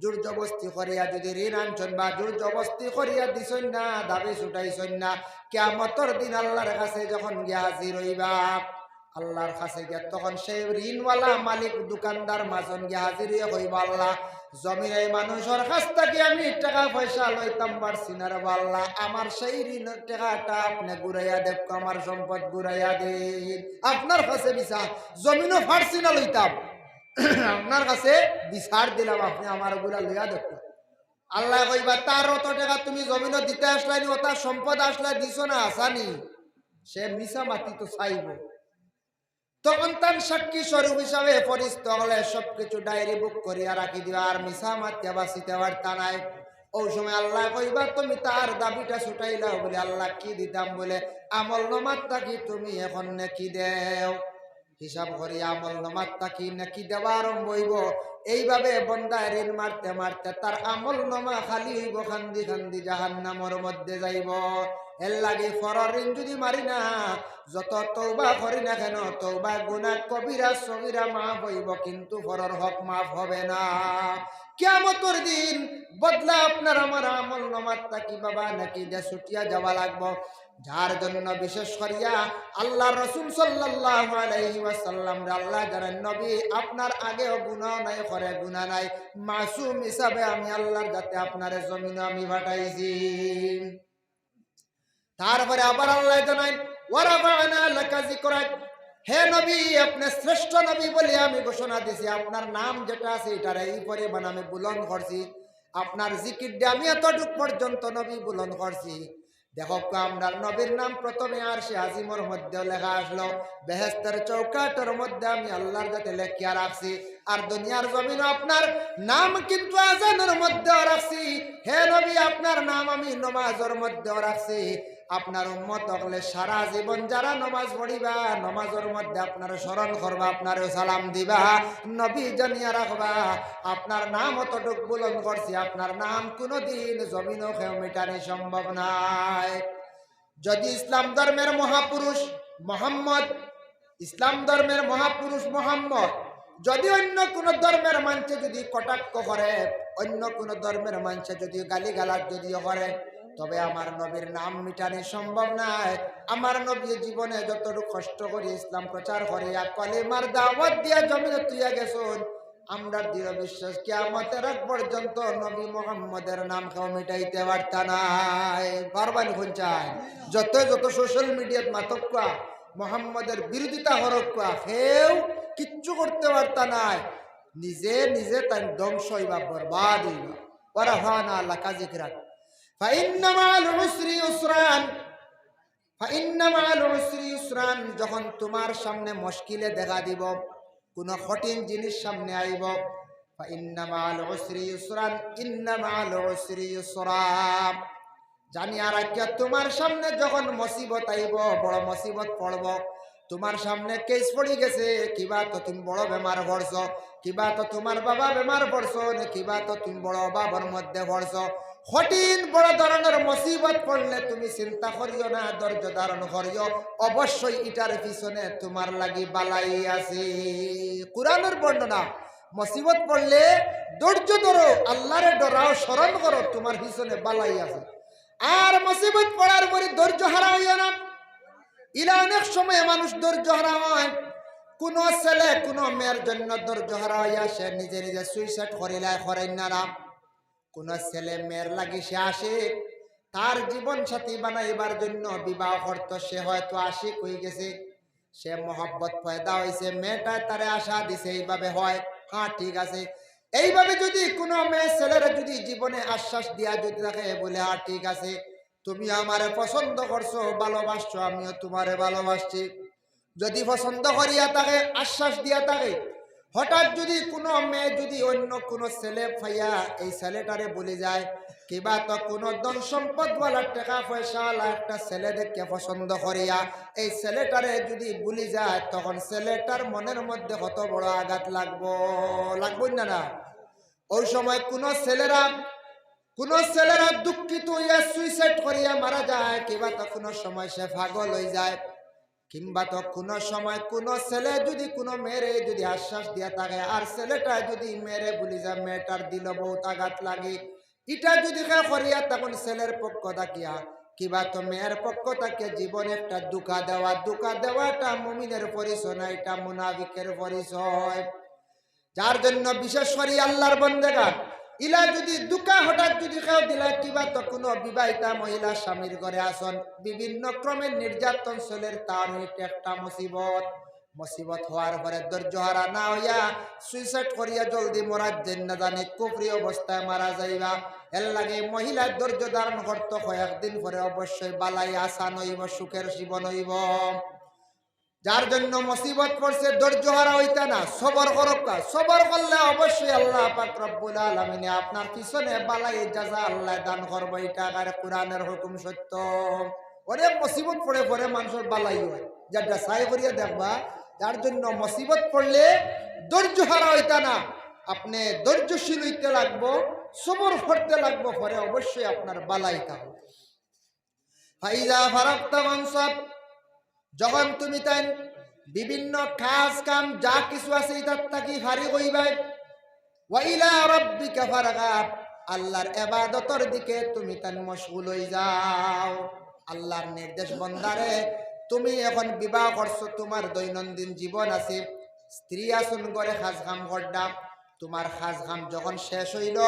জোর জবস্তি করিয়া যদি ঋণ আনছেন বা জোর জবস্তি করিয়া দিছেন না, দাবি ছুটাইছেন না, কিয়ামতের দিন আল্লাহর কাছে যখন গিয়া হাজির হইবা, আল্লাহর কাছে গিয়া তখন সেই ঋণওয়ালা মালিক দোকানদার মাজন গিয়া হাজির হইয়া কইবা, আল্লাহ জমির এই মানুষের কাছ থেকে আমি টাকা পয়সা লইতাম পারছি না রে আল্লাহ, আমার সেই ঋণের টাকাটা আপনি ঘুরাইয়া দেব, আমার সম্পদ ঘুরাইয়া দিন। আপনার কাছে বিচার জমিনও পারছি না লইতাম, আপনার কাছে বিচার দিলাম, আপনি আমার গুলা লইয়া দেখো। আল্লাহ কইবা তার অত টাকা তুমি জমিনও দিতে আসলানি, ও তার সম্পদ আসলা দিছ না আসানি, সে মিশা মাতি তো চাইব। তখন তার সাক্ষী স্বরূপ হিসাবে ফরিস্ত হলে সবকিছু ডায়েরি বুক করিয়া রাখি দিবা, আর মিশা মাতিয়া বাঁচিতে পারতা নাই। ওই সময় আল্লাহ কইবা তুমি তার দাবিটা ছুটাইলাও, বলে আল্লাহ কি দিতাম, বলে আমল নমাত থাকি তুমি এখন নাকি দেও। হিসাব করি আমল নমাত থাকি নাকি দেওয়া আরম্ভ হইব। এইভাবে বন্দায় ঋণ মারতে মারতে তার আমল নমা খালি হইব, খান্দি খান্দি জাহান্নামের মধ্যে যাইব। এর লাগে ফরর ঋণ যদি মারি না, যত তওবা করি না কেন, তওবা গুনাহ কবিরা সগীরা মাফ হইব, কিন্তু ফরর হক মাফ হবে না। কিয়ামতের দিন বদলা আপনার আমার আমল নামাত থাকি বাবা নাকি দে ছুটিয়া যাওয়া লাগবো। যার জন্য বিশেষ করিয়া আল্লাহ রাসূল সাল্লাল্লাহু আলাইহি ওয়াসাল্লাম আল্লাহ জানেন নবী আপনার আগেও গুনাহ নাই, করে গুনাহ নাই, মাসুম হিসাবে আমি আল্লাহর যাতে আপনার জমিনে আমি পাঠাইছি। তারপরে আবার আল্লাহ জানাই ওয়ারাফা'না লাকা যিকরাক, হে নবী আপনি শ্রেষ্ঠ নবী বলে আমি ঘোষণা দিছি, আপনার নাম যেটা আছে এটার এই পরিমাণ আমি বুলন্দ করছি, আপনার জিকিরটা আমি এতটুক পর্যন্ত নবী বুলন্দ করছি। দেখো আমরা নবীর নাম প্রথমে আরশে আজিমর মধ্যে লেখা আসলো, বেহেশতের চৌকাটের মধ্যে আমি আল্লাহর কাছে লেখিয়া রাখছি, আর দুনিয়ার জমিনে আপনার নাম কিন্তু আজানের মধ্যে রাখছি। হে নবী আপনার নাম আমি নামাজের মধ্যে রাখছি। আপনার উম্মত হলে সারা জীবন যারা নামাজ পড়িবা, নামাজের মধ্যে আপনার স্মরণ করবা, আপনার সালাম দিবা, নবী জানিয়া রাখবা আপনার নাম অতটুক বুলন্দ করছি, আপনার নাম কোনোদিন জমিনও কেউ মেটানো সম্ভব নাই। যদি ইসলাম ধর্মের মহাপুরুষ মোহাম্মদ, ইসলাম ধর্মের মহাপুরুষ মোহাম্মদ যদি অন্য কোন ধর্মের মানুষে যদি কটাক্ষ করে, অন্য কোন ধর্মের মানুষে যদি গালিগালাজ যদিও করে, তবে আমার নবীর নাম মিটানো সম্ভব নয়। আমার নবী জীবনে যতটুকু কষ্ট করে ইসলাম প্রচার করে কলেমার দাওয়াত দিয়া জমিনে তুইয়া গেছেন, আমরা দৃঢ় বিশ্বাস কিয়ামতের আগ পর্যন্ত নবী মুহাম্মদের নাম কেউ মিটাইতে পারত নাই। পারবানি কোন চাই? যত যত সোশ্যাল মিডিয়াত মাতক্কা মুহাম্মদের বিরোধিতা হরক্কা কেউ কিচ্ছু করতে পারত নাই। নিজে নিজে তাই ধ্বংস হইবা, বরবাদ হইবা। ওয়ারাফানা লাকা যিকরাক ফাইন্না মাআল উসরি ইউসরান, ফাইন্না মাআল উসরি ইউসরান। যখন তোমার সামনে মুশকিলে দেখা দিব, কোন কঠিন জিনিস সামনে আইব, ফাইন্না মাআল উসরি ইউসরান, ইন্না মাআল উসরি ইউসরা। জানি আর আজ্ঞা তোমার সামনে যখন মুসিবত আইব, বড় মুসিবত পড়ব, তোমার সামনে কেস পড়ে গেছে, কিবা তো তুমি বড় বেমার পড়ছ, কিবা তো তোমার বাবা বেমার পড়ছ, কিবা তো তুমি বড় অভাবের মধ্যে পড়ছ, কঠিন বড় ধরনের মুসিবত পড়লে তুমি চিন্তা করিও না, ধৈর্য ধারণ করিও, অবশ্যই এটার পিছনে তোমার লাগি বালাই আছে। কুরআনের বর্ণনা, মুসিবত পড়লে ধৈর্য ধরো, আল্লাহরে ডরাও, স্মরণ করো, তোমার পিছনে বালাই আছে। আর মুসিবত পড়ার পরে ধৈর্য হারাইও না। ইলা অনেক সময় মানুষ ধৈর্য হারা হয়, কোন ছেলে কোন মেয়ের জন্য ধৈর্য হারা হইয়া সে নিজে নিজে সুইসাইড করিলা করেন না। কোন ছেলে মেয়ের লাগি সে আসে তার জীবন সাথী বানাইবার জন্য বিবাহ করত, সে হয়তো আশিক হয়ে গেছে, সে মহব্বত পয়দা হয়েছে, মেয়েটা তারে আশা দিছে, এইভাবে হয়, হ্যাঁ ঠিক আছে। এইভাবে যদি কোনো মেয়ে ছেলেরা যদি জীবনে আশ্বাস দিয়া যদি থাকে, বলে হ্যাঁ ঠিক আছে, তুমি আমারে পছন্দ করছো, ভালোবাসছো, আমিও তোমারে ভালোবাসছি, যদি পছন্দ করিয়া থাকে, আশ্বাস দিয়া থাকে, হঠাৎ যদি কোনো মেয়ে যদি অন্য কোনো ছেলে পাইয়া এই ছেলেটারে বলে যায়, কিবা তো কোনো ধন সম্পদওয়ালা টাকা পয়সাওয়ালা একটা ছেলে দেখে পছন্দ করিয়া এই ছেলেটারে যদি বলে যায়, তখন ছেলেটার মনের মধ্যে কত বড় আঘাত লাগবো না না? ওই সময় কোনো ছেলেরা দুঃখিত হইয়া সুইসাইড করিয়া মারা যায়, কিবা তো কোনো সময় সে পাগল হয়ে যায়, কিংবা তো কোনো সময় কোনো ছেলে যদি কোনো মেয়েরে যদি আশ্বাস দিয়া থাকে আর ছেলেটা যদি মেয়েরে বলি যায়, মেয়েটার দিল বহুত আঘাত লাগে, এটা যদি কেউ করিয়া তখন ছেলের পক্ষ থাকিয়া কিবা তো মেয়ের পক্ষ থাকে জীবনে একটা দুঃখা দেওয়াটা মুমিনের পরিচয় না, এটা মুনাফিকের পরিচয়। যার জন্য বিশেষ করে আল্লাহর বান্দাগণ ইলা যদি দুঃখা হঠাৎ যদি কেউ দিলা, কিবা তো কোনো বিবাহিতা মহিলা স্বামীর ঘরে আসন, বিভিন্ন ক্রমে নির্যাতন চলের, তার একটা মুসিবত হওয়ার পরে ধৈর্য হারা না হইয়া সুইসাইড করিয়া জলদি মরার জন্য জানি কুফরি অবস্থায় মারা যাইবা। এর লাগে মহিলা ধৈর্য ধারণ করতে কয়েকদিন পরে অবশ্যই বালাই আসান হইব, সুখের জীবন হইব। যার জন্য মুসিবত পড়ছে ধৈর্য হারা হইতা না, সবর করকা, সবর করলে অবশ্যই আল্লাহ পাক রব্বুল আলামিন আপনার পিছনে বালাই জাযা আল্লাহ দান করবে, এটা আর কোরআনের হুকুম সত্য। অনেক মুসিবত পড়ে পরে মানুষের বালাই হয়, যেটা সাই করিয়া দেখবা। যার জন্য মুসিবত পড়লে ধৈর্য হারা হইতা না, আপনি ধৈর্যশীল হইতে লাগবো, সবর করতে লাগবো, পরে অবশ্যই আপনার বালাই থাকবে। ফাইজা ফারাক্তা মানসাব, যখন তুমি তাই বিভিন্ন কাজ কাম যা কিছু আছে এটার থাকি ফারি কইবাই, ওয়াইলা রাব্বিকা ফারগাব, আল্লাহর ইবাদতের দিকে তুমি তাই মশগুল হয়ে যাও। আল্লাহর নির্দেশ বন্দারে, তুমি এখন বিবাহ করছো, তোমার দৈনন্দিন জীবন আছে, স্ত্রী আসুন করে কাজ কাম করডা, তোমার কাজ কাম যখন শেষ হইল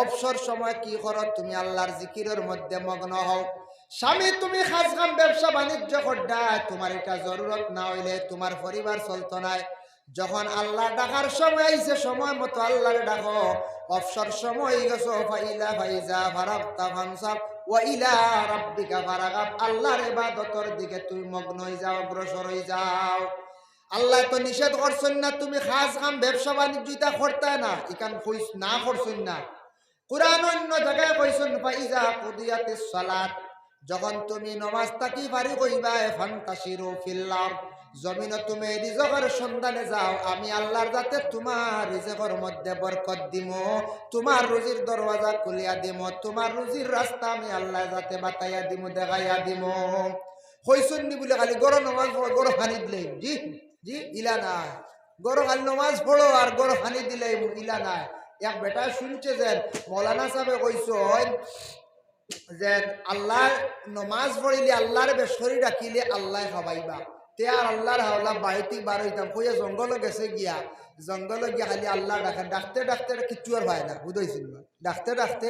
অবসর সময় কি করো, তুমি আল্লাহর জিকিরের মধ্যে মগ্ন হও। স্বামী তুমি কাজ কাম ব্যবসা বাণিজ্য করডা, তোমার এটা জরুরত না হইলে তোমার পরিবার চলতো না। যখন আল্লাহ ডাকার সময় আইছে, সময় মতো আল্লাহরে ডাকো, অবসর সময় গেছো, ফাইলা ফাইজা ফারাগতা ফানসাব ওয়া ইলা রাব্বিকা ফারগাব, আল্লাহর ইবাদতের দিকে তুমি মগ্ন হয়ে যাও, অগ্রসর হয়ে যাও। আল্লাহ তো নিষেধ করছেন না তুমি কাজ কাম ব্যবসা বাণিজ্য এটা করতে না, এখান কইস না করছেন না। কুরআন অন্য জায়গায় কইছেন ফাইজা কুদিয়াতিস সালাত, যখন তুমি নামাজ তাকি ফারি কইবা, ফান্তাশিরু ফিল আরদ, জমিনে তুমি রিজকের সন্ধানে যাও, আমি আল্লাহর যাতে তোমার রিজকের মধ্যে বরকত দিমু, তোমার রুজির দরওয়াজা খুলিয়া দিমু, তোমার রুজির রাস্তা আমি আল্লাহ যাতে বাতাইয়া দিমু, দেখাইয়া দিমু। কইছেন নি বলে খালি গরো নামাজ পড়ো, গরো হানি দিলে জি জি ইলা নাই, গরো খালি নামাজ পড়ো আর গরো হানি দিলে ইলা নাই। এক বেটা শুনছে যে মৌলানা সাহেব কইছেন যে আল্লাহ নমাজ পড়িলে আল্লাহর বেশরি ডাকিলে আল্লাহ খাবাইবা তে আর আল্লাহর হাওলা বাড়িতে বার হইতাম কইয়া জঙ্গল গেছে গিয়া জঙ্গল গিয়া খালি আল্লাহ ডাকে ডাকতে ডাকতে কিচ্ছু আর হয় না বুঝাইছিল ডাকতে ডাকতে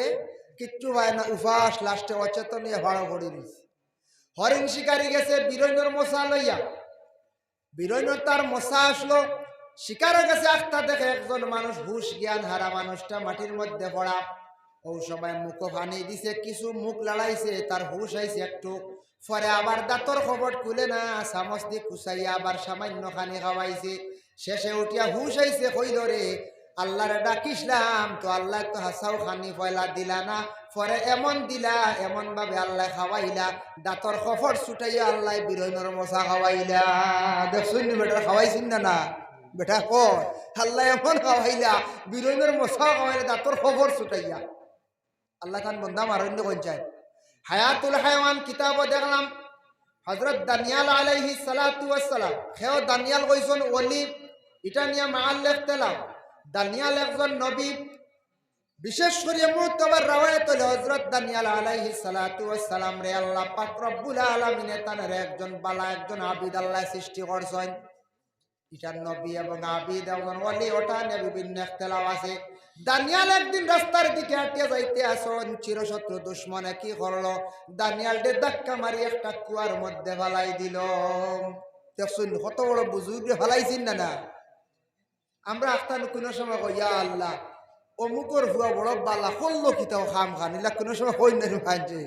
কিচ্ছু হয় না উপাস লাস্টে অচেতন হয়ে ভাড়া পড়ে দিয়েছে হরিণ শিকারি গেছে বীরৈনর মশা লইয়া বীরৈনর তার মশা আসলো শিকারের কাছে আখতা দেখে একজন মানুষ হুশ জ্ঞান হারা মানুষটা মাটির মধ্যে পড়া ও সময় মুখ ফানি দিছে কিছু মুখ লড়াইছে তার হুশ আইছে একটু পরে আবার দাঁতর খবর খুলে না চামচ দিয়ে কুচাইয়া আবার সামান্য খানি খাওয়াইছে শেষে উঠিয়া হুশ আইছে কইল রে আল্লাহরে ডাকিসলাম তো আল্লাহ তো হাসাও খানি পয়লা দিলা না পরে এমন দিলা এমন ভাবে আল্লাহ খাওয়াইলা দাঁতর খবর ছুটাইয়া আল্লাহ বীরৈনর মশা খাওয়াইলা দেখছুন বেটা খাওয়াইছেন না না বেটা কর আল্লাহ এমন খাওয়াইলা বীরৈনর মশা খাওয়াইলা দাঁতর খবর ছুটাইয়া আল্লাহ খান বন্দা মারণ্য পঞ্চায়েত হায়াতুল হায়াওয়ান কিতাবও দেখলাম হযরত দানিয়াল আলাইহিস সালাতু ওয়াস সালাম খেও দানিয়াল কইছেন ওলি এটা নিয়ে মাআল লিখতেলাম দানিয়াল একজন নবী বিশেষ করে মুতবার রাওয়ায়াত হলো হযরত দানিয়াল আলাইহিস সালাতু ওয়াস সালাম রে আল্লাহ পাক রব্বুল আলামিন তানের একজন বালা একজন আবিদ আল্লাহ সৃষ্টি করছেন এটা নবী এবং আবিদ এবং ওলি ওটা নিয়ে বিভিন্ন ইখতিলাফ আছে দানিয়াল একদিন রাস্তার দিকে হাঁটিয়ে যাইতে আসন চিরশত্রু দুশ্মনে কি করলো দানিয়াল ডে ধাক্কা মারি একটা কুয়ার মধ্যে ফেলাই দিল দেখুন কত বড় বুজুর্গে ফেলাইছেন না না আমরা আখতান কোনো সময় কই ইয়া আল্লাহ অমুকর হুয়া বড় বালা করলো কিতাও খাম খান এলা কোনো সময় কই না খাইছে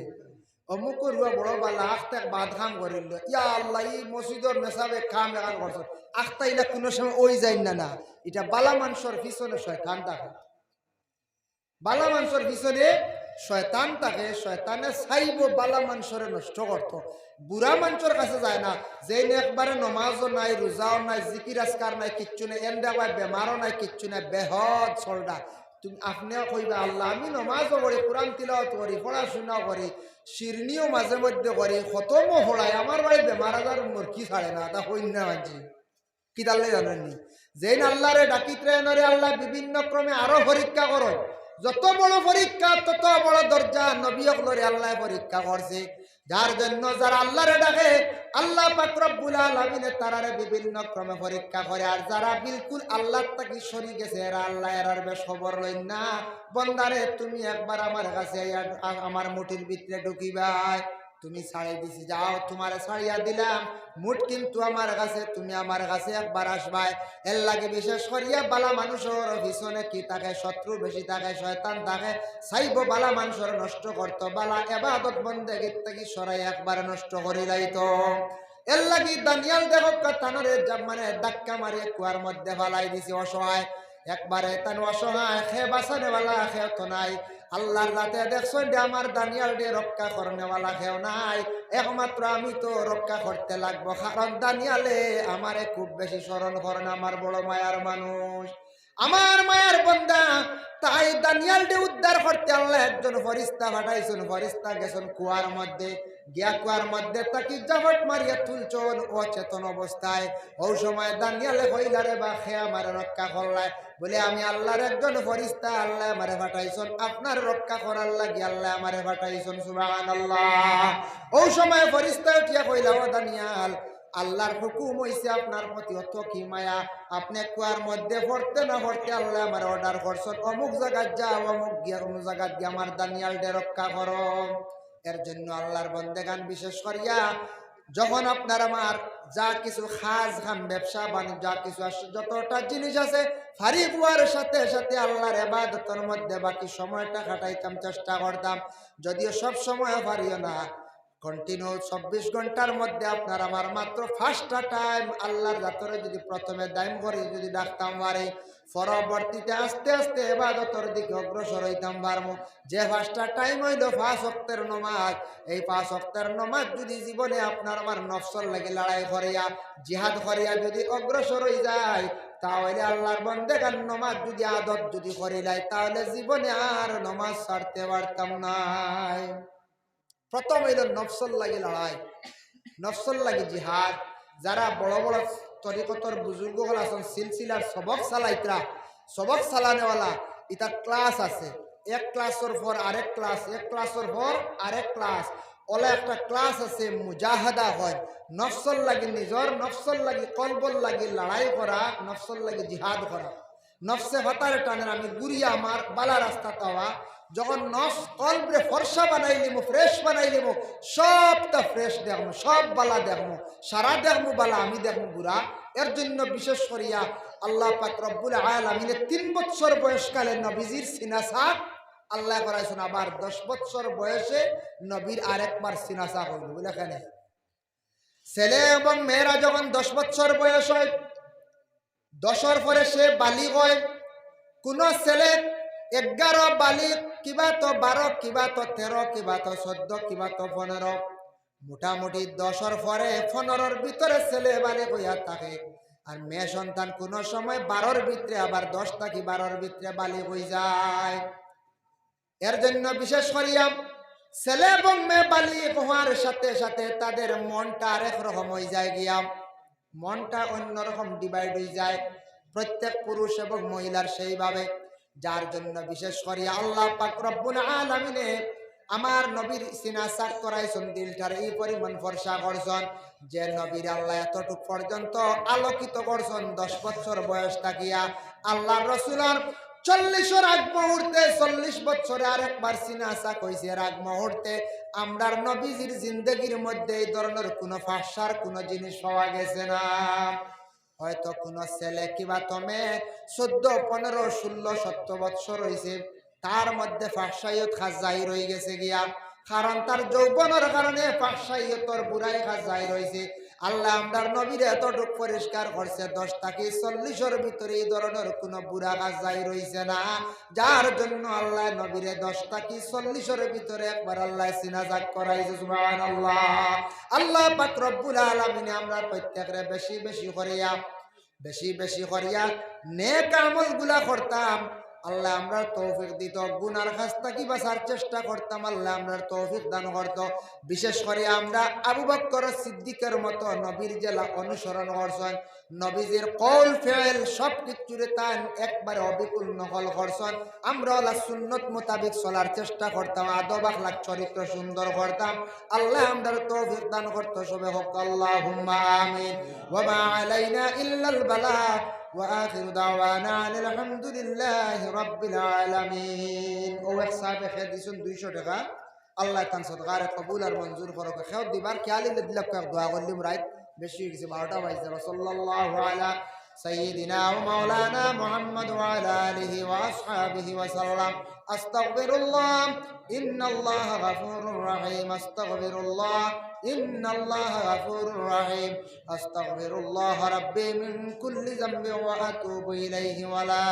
অমুকর হুয়া বড় বালা আখতাক বাদ খাম করিল ইয়া আল্লাহ এই মসজিদর মেসাবে খাম এখান করছ আখতা ইলা কোনো সময় ওই যাই না না এটা বালা মানুষের পিছনে শয়তান থাকে বালা মানুষের পিছনে শয়তান থাকে শয়তানে চাইব বালা মানুষের নষ্ট করতো বুড়া মানুষের কাছে যায় না যে একবারে নমাজও নাই রোজাও নাই জিকির আজকার নাই কিচ্ছু নাই এন্ডা বেমারও নাই কিচ্ছু নাই বেহদ চলডা তুমি আপনিও কইবা আল্লাহ আমি নমাজও করি কোরআন তিলাওয়াত করি পড়াশোনাও করি শিরনিও মাঝে মধ্যে করি খতমও পড়াই আমার বাড়ি বেমার আজার মরকি ছাড়ে না তা হইন না মানছি কি তাহলে জানেননি যেন আল্লাহরে ডাকিতে নরে আল্লাহ বিভিন্ন ক্রমে আরো পরীক্ষা করো যত বড় পরীক্ষা তত বড় দরজা নবী হকলরে আল্লাহ পরীক্ষা করছে যার জন্য যারা আল্লাহরে ডাকে আল্লাহ পাক রব্বুল আলামিন তারারে বিভিন্ন ক্রমে পরীক্ষা করে আর যারা বিলকুল আল্লাহর থেকে সরে গেছে এরা আল্লাহ এরার বেশ খবর লইন না বন্দারে তুমি একবার আমার কাছে আমার মুঠির ভিতরে ঢুকিবাই তুমি ছাড়াই দিছি যাও তোমারে ছাড়িয়া দিলাম মুঠ কিন্তু আমার কাছে তুমি আমার কাছে একবার আসবাই এর লাগে বিশেষ করিয়া বালা মানুষের পিছনে কি থাকে শত্রু বেশি থাকে শয়তান থাকে চাইব বালা মানুষের নষ্ট করতো বালা ইবাদত বন্দেগীর থেকে সরাই একবার নষ্ট করে যাইতো এর লাগি দানিয়াল দেখো তানরে মানে ধাক্কা মারিয়ে কুয়ার মধ্যে ফালাই দিছি অসহায় একবারে তান অসহায় খে বাঁচানেওয়ালা খেও তো নাই আল্লাহর রাতে দেখছেন যে আমার দানিয়াল ডে রক্ষা করনেওয়ালা খেও নাই একমাত্র আমি তো রক্ষা করতে লাগবো কারণ দানিয়ালে আমারে খুব বেশি স্মরণ করেন আমার বড় মায়ার মানুষ আমার মায়ার বন্দা তাই দানিয়াল ডে উদ্ধার করতে আল্লাহ একজন ফরিস্তা পাঠাইছেন ফরিস্তা গেছেন কুয়ার মধ্যে গিয়া কুয়ার মধ্যে তাকে জাবট মারিয়া তুলছন অচেতন অবস্থায় ওই সময় দানিয়ালে কইলারে বা খে আমার রক্ষা করলাই বলে আমি আল্লাহর একজন ফরিস্তা আল্লাহ আমারে পাঠাইছেন আপনার রক্ষা করার লাগি আল্লাহ আমারে পাঠাইছেন সুবহানাল্লাহ ওই সময় ফরিস্তা উঠিয়া কইলা ও দানিয়াল আল্লাহর হুকুম হইছে আপনার প্রতি অত কি মায়া আপনি কুয়ার মধ্যে পড়তে না পড়তে আল্লাহ আমার অর্ডার করছেন অমুক জায়গায় যাও অমুক গিয়া অমুক জায়গায় গিয়ে আমার দানিয়াল ডে রক্ষা করো এর জন্য আল্লাহর বন্দেগান বিশেষ করিয়া যখন আপনার আমার যা কিছু খাজ খান ব্যবসা বাণিজ্য যা কিছু আছে যতটা জিনিস আছে ফারি বুয়ার সাথে সাথে আল্লাহর ইবাদতের মধ্যে বাকি সময়টা কাটাইতাম চেষ্টা করতাম যদিও সব সময় পারিও না কন্টিনিউ 24 ঘন্টার মধ্যে আপনার আমার মাত্র ফার্স্টটা টাইম আল্লাহর জাতরে যদি প্রথমে দাইম করে যদি ডাকতাম পারে পরবর্তীতে আস্তে আস্তে ইবাদতের দিকে অগ্রসর হইতাম পারবো যে ফার্স্টটা টাইম হইল 5 ওয়াক্তের নামাজ এই 5 ওয়াক্তের নামাজ যদি জীবনে আপনার আমার নফসর লাগে লড়াই করিয়া জিহাদ করিয়া যদি অগ্রসর হয়ে যায় তাহলে আল্লাহর বান্দাগান নামাজ যদি আদত যদি করিলাই তাহলে জীবনে আর নামাজ ছাড়তে পারতাম না প্রথম হইল নফসল লাগে লড়াই নফসল লাগে জিহাদ যারা বড় বড় তরিকতর বুজুর্গগুলো আছেন সিলসিলার সবক চালাইতরা সবক চালানেওয়ালা ইতার ক্লাস আছে এক ক্লাসের পর আরেক ক্লাস, এক ক্লাসের পর আরেক ক্লাস, ওলা একটা ক্লাস আছে মুজাহাদা হয়, নফসল লাগি নিজর নফসল লাগি কলবল লাগি লড়াই করা, নফসল লাগি জিহাদ করা। নফসে হতারে টানের আমি গুড়িয়া আমার বালা রাস্তা তাওয়া, যখন নফস কলবরে ফর্সা বানাই লিমু, ফ্রেশ বানাই লিমু, সবটা ফ্রেশ দেখমু, সব বালা দেখমু, সারা দেখমু বালা আমি দেখমু গুড়া। এর জন্য বিশেষ করিয়া আল্লাহ পাক রব্বুল আলামিনের 3 বছর বয়সকালে নবীজির সিনাসা আল্লাহ করাইছেন, আবার 10 বছর বয়সে নবীর আরেকবার সিনাসা হইল। বলে কেন? ছেলে এবং মেয়েরা যখন 10 বছর বয়স হয়, 10-এর পরে সে বালিগ হয়। কোন ছেলে 11 বালিগ, কিবা তো 12, কিবা তো 13, কিবা তো 14, কিবা তো 15, মোটামুটি 10-এর পরে 15-এর ভিতরে ছেলে বালিগ হইয়া থাকে। আর মেয়ে সন্তান কোন সময় 12-এর ভিতরে, আবার 10 থেকে 12-এর ভিতরে বালিগ হয়ে যায়। এর জন্য বিশেষ করিয়া ছেলে এবং মেয়ে বালিগ হওয়ার সাথে সাথে তাদের মনটা আরেক রকম হয়ে যায় গিয়া, মনটা অন্যরকম ডিভাইড হয়ে যায়, প্রত্যেক পুরুষ এবং মহিলার সেইভাবে। যার জন্য বিশেষ করিয়া আল্লাহ পাক রব্বুল আলামিনে আমার নবীর সিনাসাক করাইছেন, দিলটার এই পরিমাণ ফর্সা করছেন যে নবীর আল্লাহ এতটুক পর্যন্ত আলোকিত করছেন 10 বছর বয়স থাকিয়া। আল্লাহ রসুলের 40-এর আগ মুহূর্তে, 40 বছরে আরেকবার সিনাসাক হইছে। এর আগ মুহূর্তে আমরার নবীজির জিন্দগির মধ্যে এই ধরনের কোনো ফাঁসার কোনো জিনিস পাওয়া গেছে না। হয়তো কোনো ছেলে কিবা তমে 14, 15, 16, 17 বছর হয়েছে, তার মধ্যে ফাঁসাইয়ত খাস জাহির হয়ে গেছে গিয়া, কারণ তার যৌবনের কারণে ফাঁসাইয়তর বুড়াই খাস জাহির হয়েছে। আল্লাহ আমরার নবীর এতটুক পরিষ্কার করছে, 10 থেকে 40-এর ভিতরে এই ধরনের কোনো বুড়া কাজ জাহির হয়েছে না। যার জন্য আল্লাহ নবীরে 10 থেকে 40-এর ভিতরে একবার আল্লাহ সিনাজাত করাইছে। সুবহানাল্লাহ। আল্লাহ পাক রব্বুল আলামিন আমরা প্রত্যেকরে বেশি বেশি করিয়া নেক আমলগুলা করতাম। আল্লাহ আমরা তৌফিক দিত, গুনার কাছ থেকে বাঁচার চেষ্টা করতাম, আল্লাহ আমরা তৌফিক দান করত। বিশেষ করে আমরা আবু বকর সিদ্দিকের মতো নবীর জেলা অনুসরণ করছেন, নবীজির কওল ফেল সব কিছুরে তান একবারে অবিকুল নকল করছেন। আমরা আল্লাহ সুন্নত মোতাবেক চলার চেষ্টা করতাম, আদব আখলাক চরিত্র সুন্দর করতাম। আল্লাহ আমরা তৌফিক দান করত। সবে হোক আল্লাহুম্মা আমিন। ওয়া মা আলাইনা ইল্লাল বালাগ وآخر دعوانا الحمد لله رب العالمين. ও এক সাহেব খেদিছুন 200 টাকা, আল্লাহ তান সদকারে কবুল আর মঞ্জুর করুক। খেও দিবার খেয়ালি দিলাম, দোয়া করলিম রাইট বেশি হয়ে গেছে, 12টা বাজে। সাল্লাল্লাহু আলা সাইয়্যিদিনা ওয়া মাওলানা মুহাম্মদ ওয়া আলা আলিহি ওয়া আসহাবিহি ওয়া সাল্লাম। আস্তাগফিরুল্লাহ ইন্নাল্লাহা গফুরুর রহিম। আস্তাগফিরুল্লাহ ইন্নাল্লাহা গফুরুর রহিম। আস্তাগফিরুল্লাহ রাব্বি মিন কুল্লি যামবি ওয়া আতুবু ইলাইহি ওয়া লা